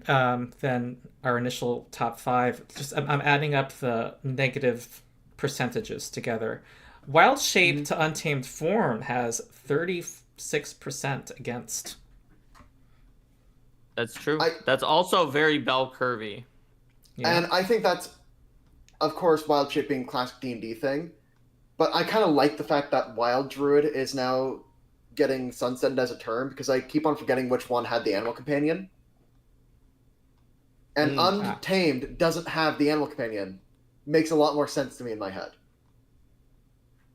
than our initial top 5. I'm adding up the negative percentages together. Wild Shape to Untamed Form has 36% against. That's true. That's also very bell curvy. And I think that's, of course, Wild Shape being classic D&D thing, but I kind of like the fact that Wild Druid is now getting sunsetted as a term, because I keep on forgetting which one had the animal companion. And Untamed doesn't have the animal companion. Makes a lot more sense to me in my head.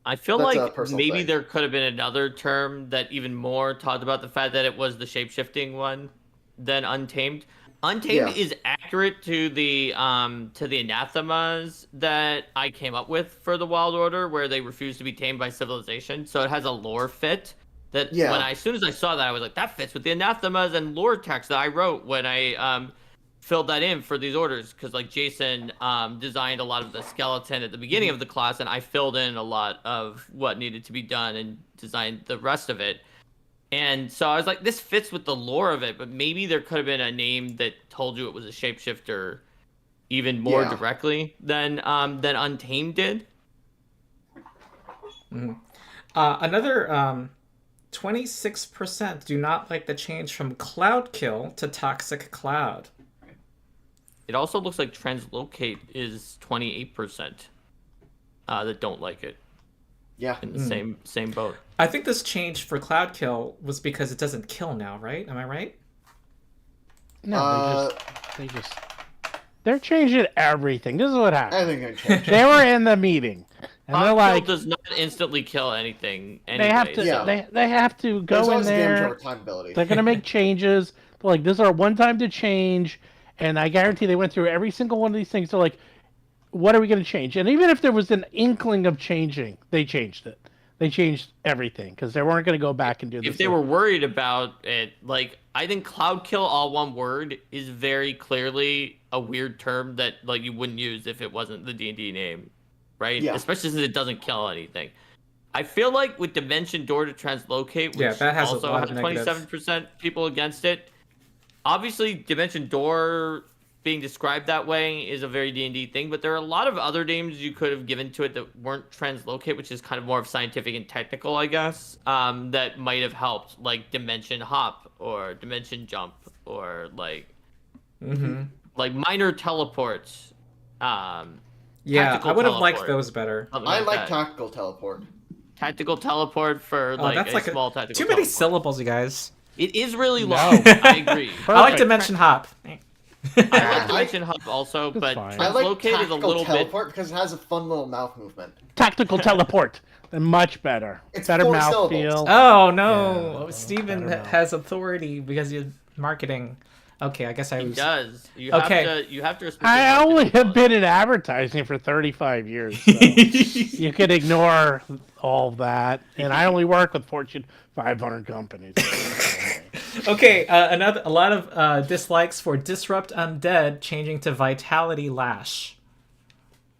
I feel like maybe there could have been another term that even more talked about the fact that it was the shape-shifting one than Untamed. Untamed is accurate to the anathemas that I came up with for the Wild Order, where they refuse to be tamed by civilization. So it has a lore fit that as soon as I saw that, I was like, that fits with the anathemas and lore text that I wrote when I filled that in for these orders, because like Jason designed a lot of the skeleton at the beginning of the class, and I filled in a lot of what needed to be done and designed the rest of it. And so I was like, this fits with the lore of it, but maybe there could have been a name that told you it was a shapeshifter even more directly than Untamed did. Mm-hmm. Another 26% do not like the change from Cloud Kill to Toxic Cloud. It also looks like Translocate is 28% that don't like it. Yeah. In the same boat. I think this change for Cloud Kill was because it doesn't kill now, right? Am I right? No, they're changing everything. This is what happened. I think they're changing. They were in the meeting, and they're like, does not instantly kill anything. They have to. They have to go in there. They're gonna make changes. They're like, this is our one time to change, and I guarantee they went through every single one of these things. They're like, what are we going to change? And even if there was an inkling of changing, they changed it. They changed everything because they weren't going to go back and do this. If they were worried about it, like, I think Cloud Kill, all one word, is very clearly a weird term that like you wouldn't use if it wasn't the D&D name, right? Yeah. Especially since it doesn't kill anything. I feel like with Dimension Door to Translocate, which that has also has 27% people against it. Obviously, Dimension Door being described that way is a very D&D thing, but there are a lot of other names you could have given to it that weren't Translocate, which is kind of more of scientific and technical, I guess, that might have helped, like Dimension Hop or Dimension Jump or like minor teleports. I would have liked those better. I like Tactical Teleport. Tactical Teleport for that's like small tactical too many syllables, you guys. It is really long. I agree. I like Dimension Hop. I like Dimension Hop also, but Translocate is a little teleport because it has a fun little mouth movement. Tactical Teleport. Much better. It's better mouth syllables. feel. Oh, no. Stephen has authority because you're marketing. Okay, I guess He does. You have to respect I only have been in advertising for 35 years. So you could ignore all of that. And I only work with Fortune 500 companies. Okay, a lot of dislikes for Disrupt Undead changing to Vitality Lash.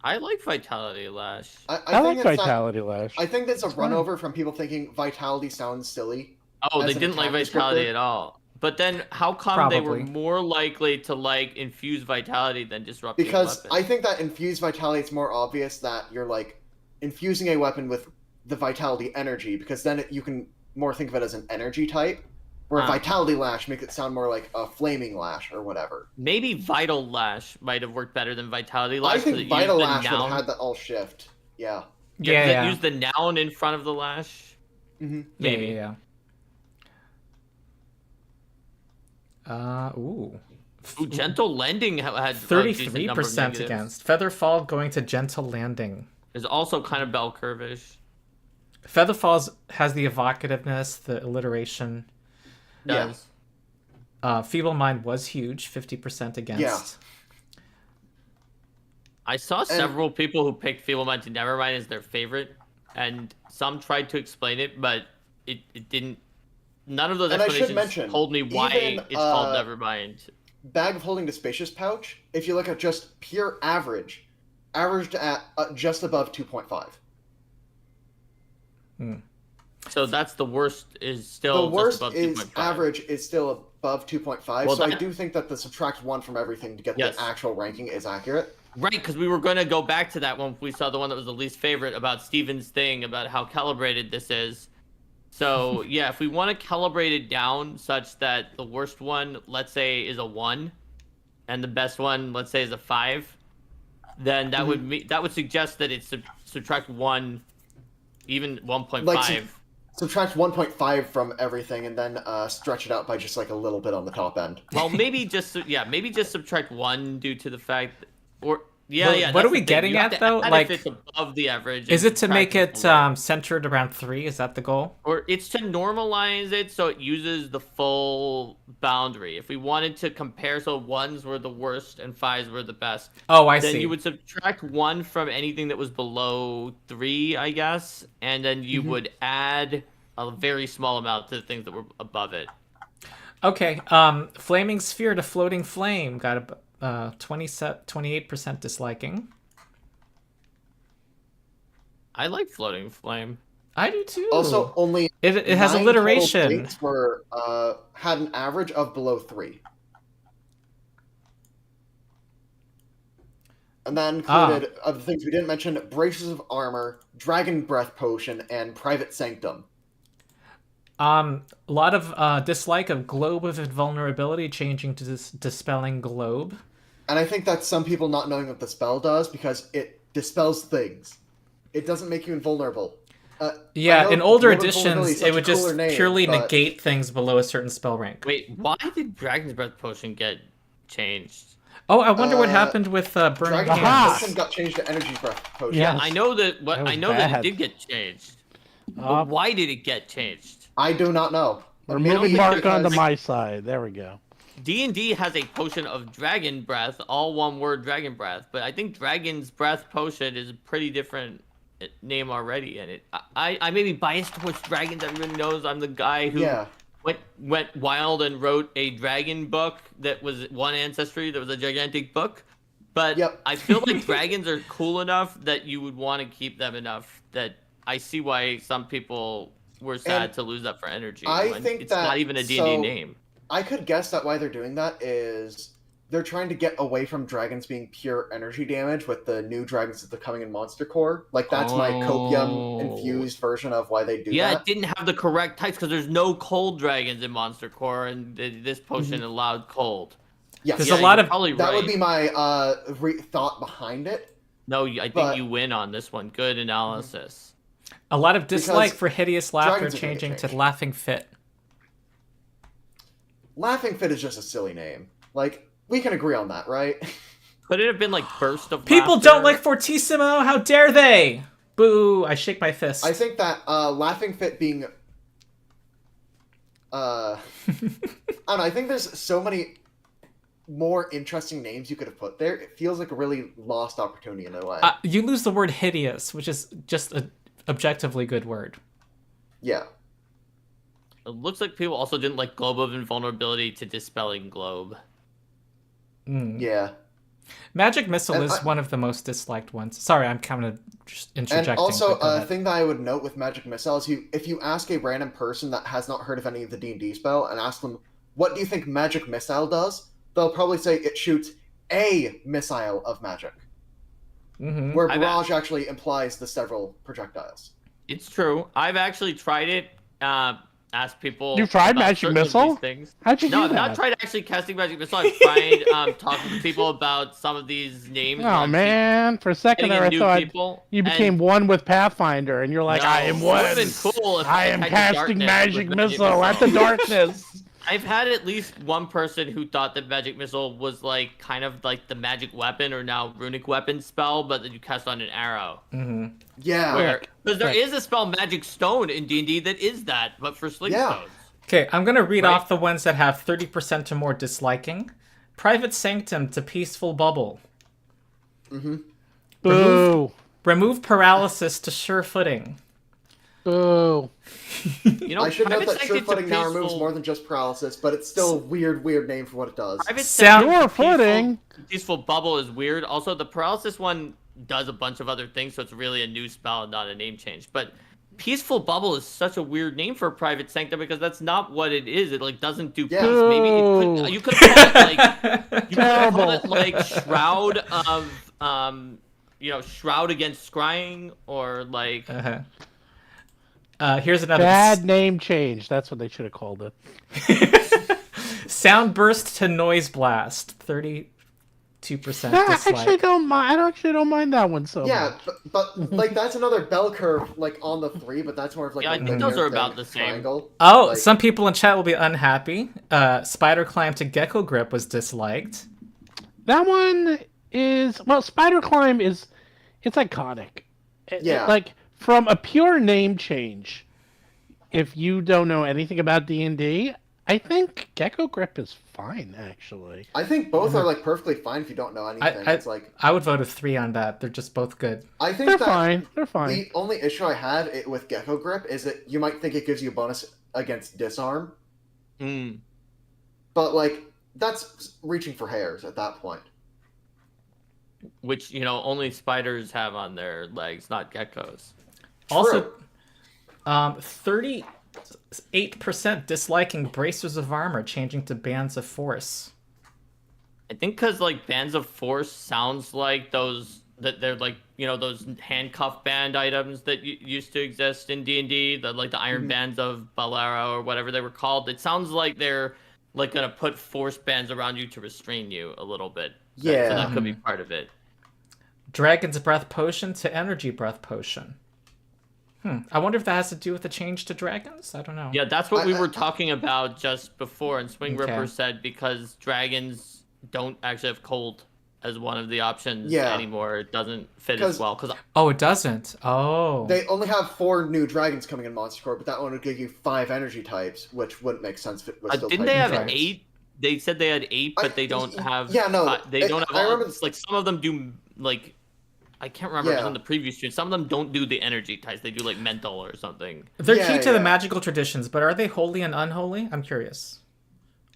I like Vitality Lash. I like Vitality Lash. I think that's a runover from people thinking Vitality sounds silly. Oh, they didn't like Vitality at all. But then how come they were more likely to like Infuse Vitality than Disrupting Because Weapon? I think that Infuse Vitality, it's more obvious that you're like infusing a weapon with the Vitality energy, because then you can more think of it as an energy type. Where Vitality Lash makes it sound more like a Flaming Lash or whatever. Maybe Vital Lash might have worked better than Vitality Lash. I think Vital Lash would have had that all shift. Yeah. Use the noun in front of the lash. Mm-hmm. Maybe. Yeah. Ooh, Gentle Landing had 33% against. Featherfall going to Gentle Landing. Is also kind of bell curve-ish. Featherfall has the evocativeness, the alliteration. Does. Feeble Mind was huge, 50% against. Yeah. I saw several people who picked Feeble Mind to Nevermind as their favorite, and some tried to explain it, but it didn't. None of those explanations told me why it's called Nevermind. Bag of Holding to Spacious Pouch, if you look at just pure averaged at just above 2.5. So that's the worst is still the worst just above is 2.5. Average is still above 2.5. Well, so I do think that the subtract 1 from everything to get the actual ranking is accurate. Right, because we were going to go back to that when we saw the one that was the least favorite about Steven's thing about how calibrated this is. So, yeah, if we want to calibrate it down such that the worst one, let's say, is a 1, and the best one, let's say, is a 5, then that would suggest that it's subtract 1, even 1.5. Like, subtract 1.5 from everything, and then stretch it out by just like a little bit on the top end. Well, maybe just subtract 1 due to the fact that, What are we getting at though? Like, if it's above the average. Is it to make it centered around 3? Is that the goal? Or it's to normalize it so it uses the full boundary. If we wanted to compare, so 1s were the worst and 5s were the best. Oh, I see. Then you would subtract 1 from anything that was below 3, I guess, and then you would add a very small amount to the things that were above it. Okay. Flaming sphere to floating flame got a 28% disliking. I like floating flame. I do too. Also, only it has alliteration. Were had an average of below 3, and then included other things we didn't mention: braces of armor, dragon breath potion, and private sanctum. A lot of dislike of globe of invulnerability changing to dispelling globe. And I think that's some people not knowing what the spell does because it dispels things. It doesn't make you invulnerable. In older editions, it would just purely negate things below a certain spell rank. Wait, why did Dragon's Breath Potion get changed? Oh, I wonder what happened with Burning Dragon's Breath Potion got changed to Energy Breath Potion. Yeah, I know that. That it did get changed. But why did it get changed? I do not know. We're moving Mark onto my side. There we go. D&D has a potion of Dragon Breath, all one word Dragon Breath, but I think Dragon's Breath Potion is a pretty different name already, and I may be biased towards dragons. Everyone knows I'm the guy who went wild and wrote a dragon book that was one ancestry, that was a gigantic book, but I feel like dragons are cool enough that you would want to keep them enough that I see why some people were sad to lose that for energy. I think it's not even a D&D name. I could guess that why they're doing that is they're trying to get away from dragons being pure energy damage with the new dragons that are coming in Monster Core. Like, that's my copium-infused version of why they do that. Yeah, it didn't have the correct types because there's no cold dragons in Monster Core, and this potion allowed cold. Yes. There's a lot of... That would be my thought behind it. No, I think you win on this one. Good analysis. A lot of dislike for Hideous Laughter changing to Laughing Fit. Laughing Fit is just a silly name. Like, we can agree on that, right? Could it have been like Burst of People Laughter? don't like Fortissimo! How dare they! Boo! I shake my fist. I think that Laughing Fit being... I don't know, I think there's so many more interesting names you could have put there. It feels like a really lost opportunity in a way. You lose the word hideous, which is just an objectively good word. Yeah. It looks like people also didn't like Globe of Invulnerability to Dispelling Globe. Yeah. Magic Missile is one of the most disliked ones. Sorry, I'm kind of just interjecting. And also, a thing that I would note with Magic Missile is if you ask a random person that has not heard of any of the D&D spell and ask them, what do you think Magic Missile does? They'll probably say it shoots a missile of magic. Where Barrage actually implies the several projectiles. It's true. I've actually tried it. Asked people. You tried Magic Missile? How'd you do that? No, I've not tried actually casting Magic Missile. I've tried talking to people about some of these names. Oh man! For a second there, I thought you became one with Pathfinder, and you're like, no, I am one. Cool if I am casting Magic Missile at the darkness. I've had at least one person who thought that Magic Missile was like kind of like the magic weapon or now runic weapon spell, but that you cast on an arrow. Yeah. Because there is a spell Magic Stone in D&D that is that, but for Sling Stones. Okay, I'm going to read off the ones that have 30% or more disliking. Private Sanctum to Peaceful Bubble. Boo. Remove Paralysis to Sure Footing. Boo. You know, I should note that Sure Footing now removes more than just paralysis, but it's still a weird name for what it does. Sure Footing. Peaceful Bubble is weird. Also, the paralysis one does a bunch of other things, so it's really a new spell and not a name change. But Peaceful Bubble is such a weird name for Private Sanctum because that's not what it is. It like doesn't do peace. Maybe it could. You could call it like Shroud of Shroud Against Scrying or like. Here's another bad name change. That's what they should have called it. Sound Burst to Noise Blast. 2% I dislike. actually don't mind. I actually don't mind that one so Yeah, much. but like that's another bell curve like on the 3, but that's more of like Yeah, a I think linear those are thing, about the same. triangle. Oh, Like, some people in chat will be unhappy. Spider Climb to Gecko Grip was disliked. That one is Spider Climb is it's iconic. Yeah. Like from a pure name change. If you don't know anything about D&D, I think Gecko Grip is fine actually. I think both are like perfectly fine if you don't know anything. It's like I would vote a 3 on that. They're just both good. I think They're that fine. They're fine. the only issue I have with Gecko Grip is that you might think it gives you a bonus against disarm, but like that's reaching for hairs at that point. Which, only spiders have on their legs, not geckos. Also, 38% disliking Bracers of Armor, changing to Bands of Force. I think because like Bands of Force sounds like those that they're like those handcuff band items that used to exist in D&D, the Iron Bands of Balera or whatever they were called. It sounds like they're like gonna put force bands around you to restrain you a little bit. Yeah, so that could be part of it. Dragon's Breath Potion to Energy Breath Potion. I wonder if that has to do with the change to dragons? I don't know. Yeah, that's what we were talking about just before, and SwingRipper said because dragons don't actually have cold as one of the options anymore. It doesn't fit as well. Oh, it doesn't? Oh. They only have 4 new dragons coming in Monster Core, but that one would give you 5 energy types, which wouldn't make sense if it was still didn't they have dragons. 8? They said they had 8, but they don't have... Yeah, no. They don't have... I remember... like, some of them do, like... I can't remember if it was in the previous stream. Some of them don't do the energy types. They do, like, mental or something. They're key to the magical traditions, but are they holy and unholy? I'm curious.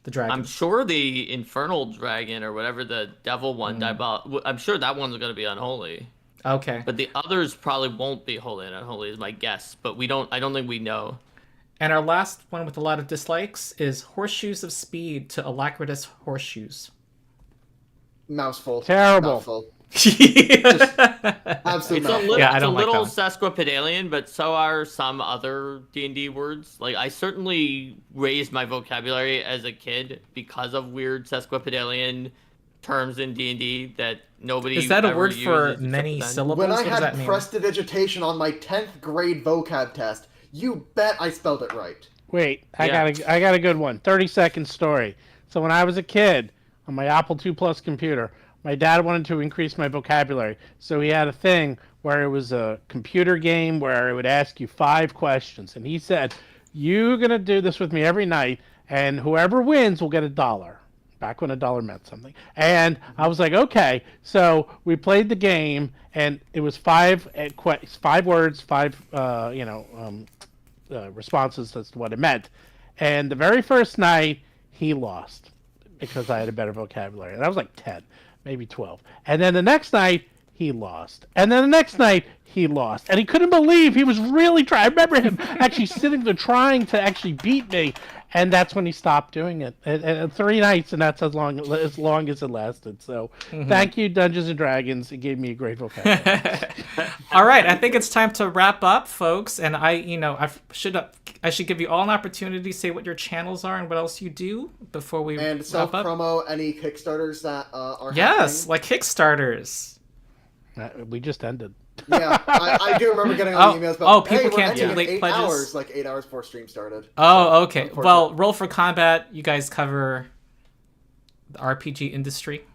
The dragons. I'm sure the infernal dragon or whatever the devil one, I'm sure that one's going to be unholy. Okay. But the others probably won't be holy and unholy is my guess. But I don't think we know. And our last one with a lot of dislikes is Horseshoes of Speed to Alacritus Horseshoes. Mouseful. Terrible. Mouthful. Absolutely. I don't like that one. sesquipedalian, but so are some other D&D words. Like I certainly raised my vocabulary as a kid because of weird sesquipedalian terms in D&D that nobody Is that a ever word for uses many except syllables? When I What does had that mean? prestidigitation on my 10th grade vocab test, you bet I spelled it right. Wait, I got a good one. 30-second story. So when I was a kid on my Apple II Plus computer, my dad wanted to increase my vocabulary. So he had a thing where it was a computer game where it would ask you 5 questions. And he said, you're going to do this with me every night, and whoever wins will get $1. Back when $1 meant something. And I was like, okay. So we played the game, and it was 5 words, 5 responses as to what it meant. And the very first night, he lost because I had a better vocabulary. And I was like 10, maybe 12. And then the next night, he lost. And then the next night, he lost. And he couldn't believe he was really trying. I remember him actually sitting there trying to actually beat me. And that's when he stopped doing it. And 3 nights, and that's as long as it lasted. So thank you, Dungeons & Dragons. It gave me a great vocabulary. All right, I think it's time to wrap up, folks. And I should give you all an opportunity to say what your channels are and what else you do before we and wrap self up. promo any Kickstarters that are Yes, happening. like Kickstarters. We just ended. Yeah, I do remember getting all the emails about people hey, can't we're do late 8 pledges. hours, like 8 hours before stream started. Oh, okay. Well, Roll for Combat, you guys cover the RPG industry.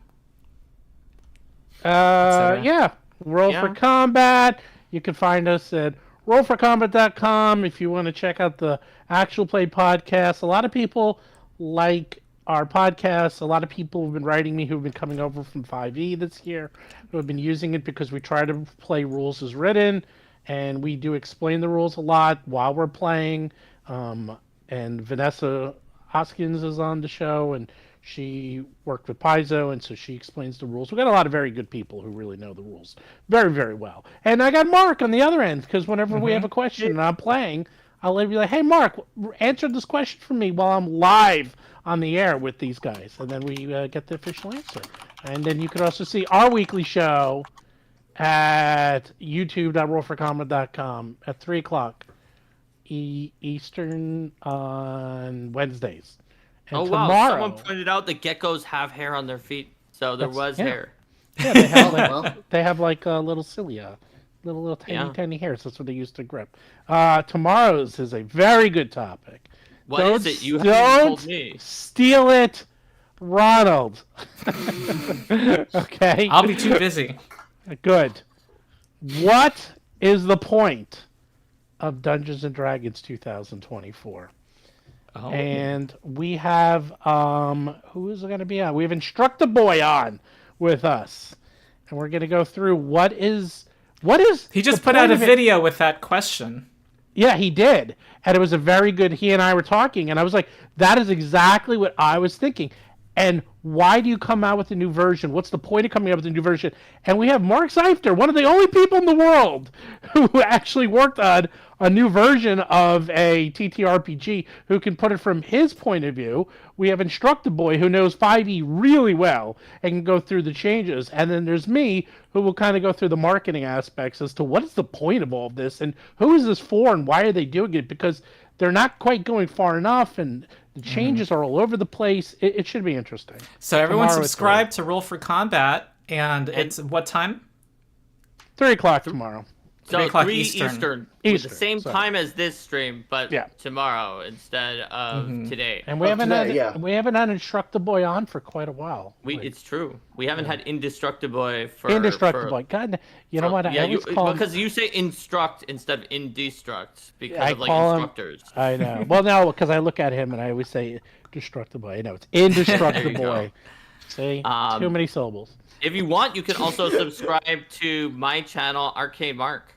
Yeah. Roll for Combat. You can find us at rollforcombat.com if you want to check out the actual play podcast. A lot of people like our podcast. A lot of people have been writing me who've been coming over from 5e this year, who have been using it because we try to play rules as written, and we do explain the rules a lot while we're playing. And Vanessa Hoskins is on the show, and she worked with Paizo, and so she explains the rules. We've got a lot of very good people who really know the rules very, very well. And I got Mark on the other end, because whenever we have a question and I'm playing, I'll be like, hey, Mark, answer this question for me while I'm live on the air with these guys. And then we get the official answer. And then you can also see our weekly show at youtube.rollforcombat.com at 3 o'clock Eastern on Wednesdays. And wow, someone pointed out that geckos have hair on their feet. So there was hair. Yeah, they have like little cilia, little tiny hairs. That's what they used to grip. Tomorrow's is a very good topic. What is it? You haven't told me. Steal it, Ronald. Okay. I'll be too busy. Good. What is the point of Dungeons and Dragons 2024? Oh. And we have who is it going to be on? We have Instructor Boy on with us, and we're going to go through what is. He just put out a video with that question. Yeah, he did, and it was a very good. He and I were talking, and I was like, "That is exactly what I was thinking." And why do you come out with a new version? What's the point of coming out with a new version? And we have Mark Seifter, one of the only people in the world who actually worked on a new version of a TTRPG, who can put it from his point of view. We have Instructor Boy, who knows 5e really well and can go through the changes. And then there's me, who will kind of go through the marketing aspects as to what is the point of all of this, and who is this for, and why are they doing it? Because they're not quite going far enough, and the changes are all over the place. It should be interesting. So everyone subscribe to Roll for Combat, and it's what time? 3 o'clock tomorrow. So 3 Eastern. With the same time as this stream, but tomorrow instead of today. And we haven't had Instructor Boy on for quite a while. It's true. We haven't had Indestructible for Boy. God, you know what? Because you say instruct instead of indestruct because of instructors. I know. Well, no, because I look at him and I always say Destructible. I know it's Indestructible. See, too many syllables. If you want, you can also subscribe to my channel, Arcade Mark.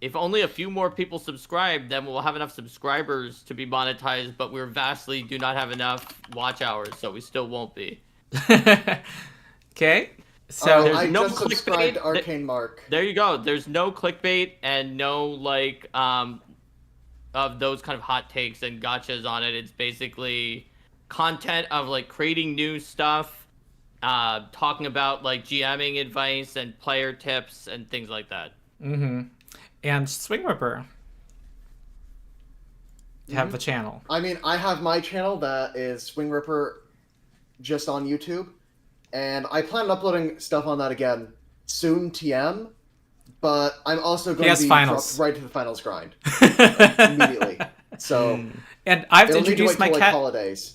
If only a few more people subscribe, then we'll have enough subscribers to be monetized, but we vastly do not have enough watch hours, so we still won't be. Okay. So there's no just subscribed to Arcane Mark. There you go. There's no clickbait and no of those kind of hot takes and gotchas on it. It's basically content of creating new stuff, talking about GMing advice and player tips and things like that. Mm-hmm. And SwingRipper have the channel. I mean, I have my channel that is SwingRipper just on YouTube, and I plan on uploading stuff on that again soon, TM, but I'm also going to be dropped right to the finals grind immediately. So, and I've introduced my cat. Holidays.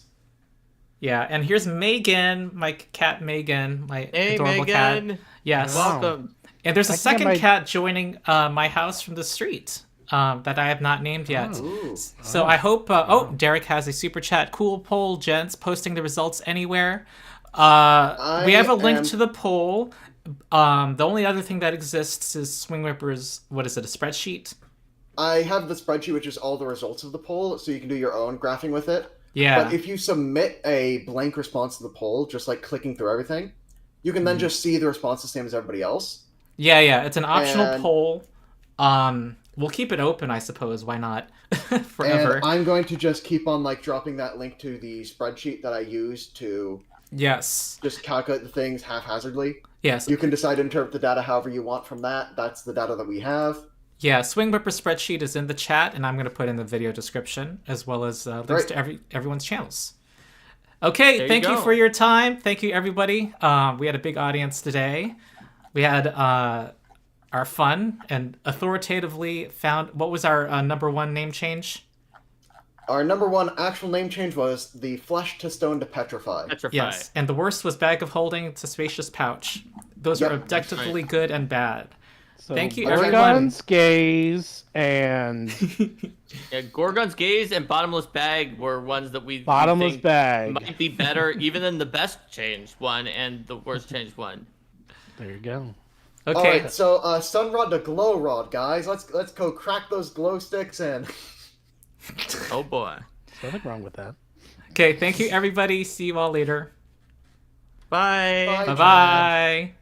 Yeah, and here's Megan, my cat Megan, my adorable Megan. cat. Yes. Welcome. And there's a second cat joining my house from the street that I have not named yet. So I hope... Derek has a super chat. Cool poll, gents. Posting the results anywhere. We have a link to the poll. The only other thing that exists is SwingRipper's... What is it, a spreadsheet? I have the spreadsheet, which is all the results of the poll, so you can do your own graphing with it. Yeah. But if you submit a blank response to the poll, just clicking through everything, you can then just see the response the same as everybody else. Yeah, it's an optional poll. We'll keep it open, I suppose. Why not? Forever. And I'm going to just keep on dropping that link to the spreadsheet that I use to just calculate the things haphazardly. Yes. You can decide to interpret the data however you want from that. That's the data that we have. Yeah, SwingRipper spreadsheet is in the chat, and I'm going to put in the video description, as well as links to everyone's channels. Okay, thank you for your time. Thank you, everybody. We had a big audience today. We had our fun and authoritatively found... What was our number one name change? Our number one actual name change was the Flesh to Stone to Petrify. Yes, and the worst was Bag of Holding to Spacious Pouch. Those are objectively good and bad. So, thank you, everyone. Gorgon's Gaze and... Gorgon's Gaze and Bottomless Bag were ones that we think might be better even than the best changed one and the worst changed one. There you go. Okay. All right, so Sun Rod to Glow Rod, guys. Let's go crack those glow sticks and. Oh boy. There's nothing wrong with that. Okay, thank you, everybody. See you all later. Bye. Bye.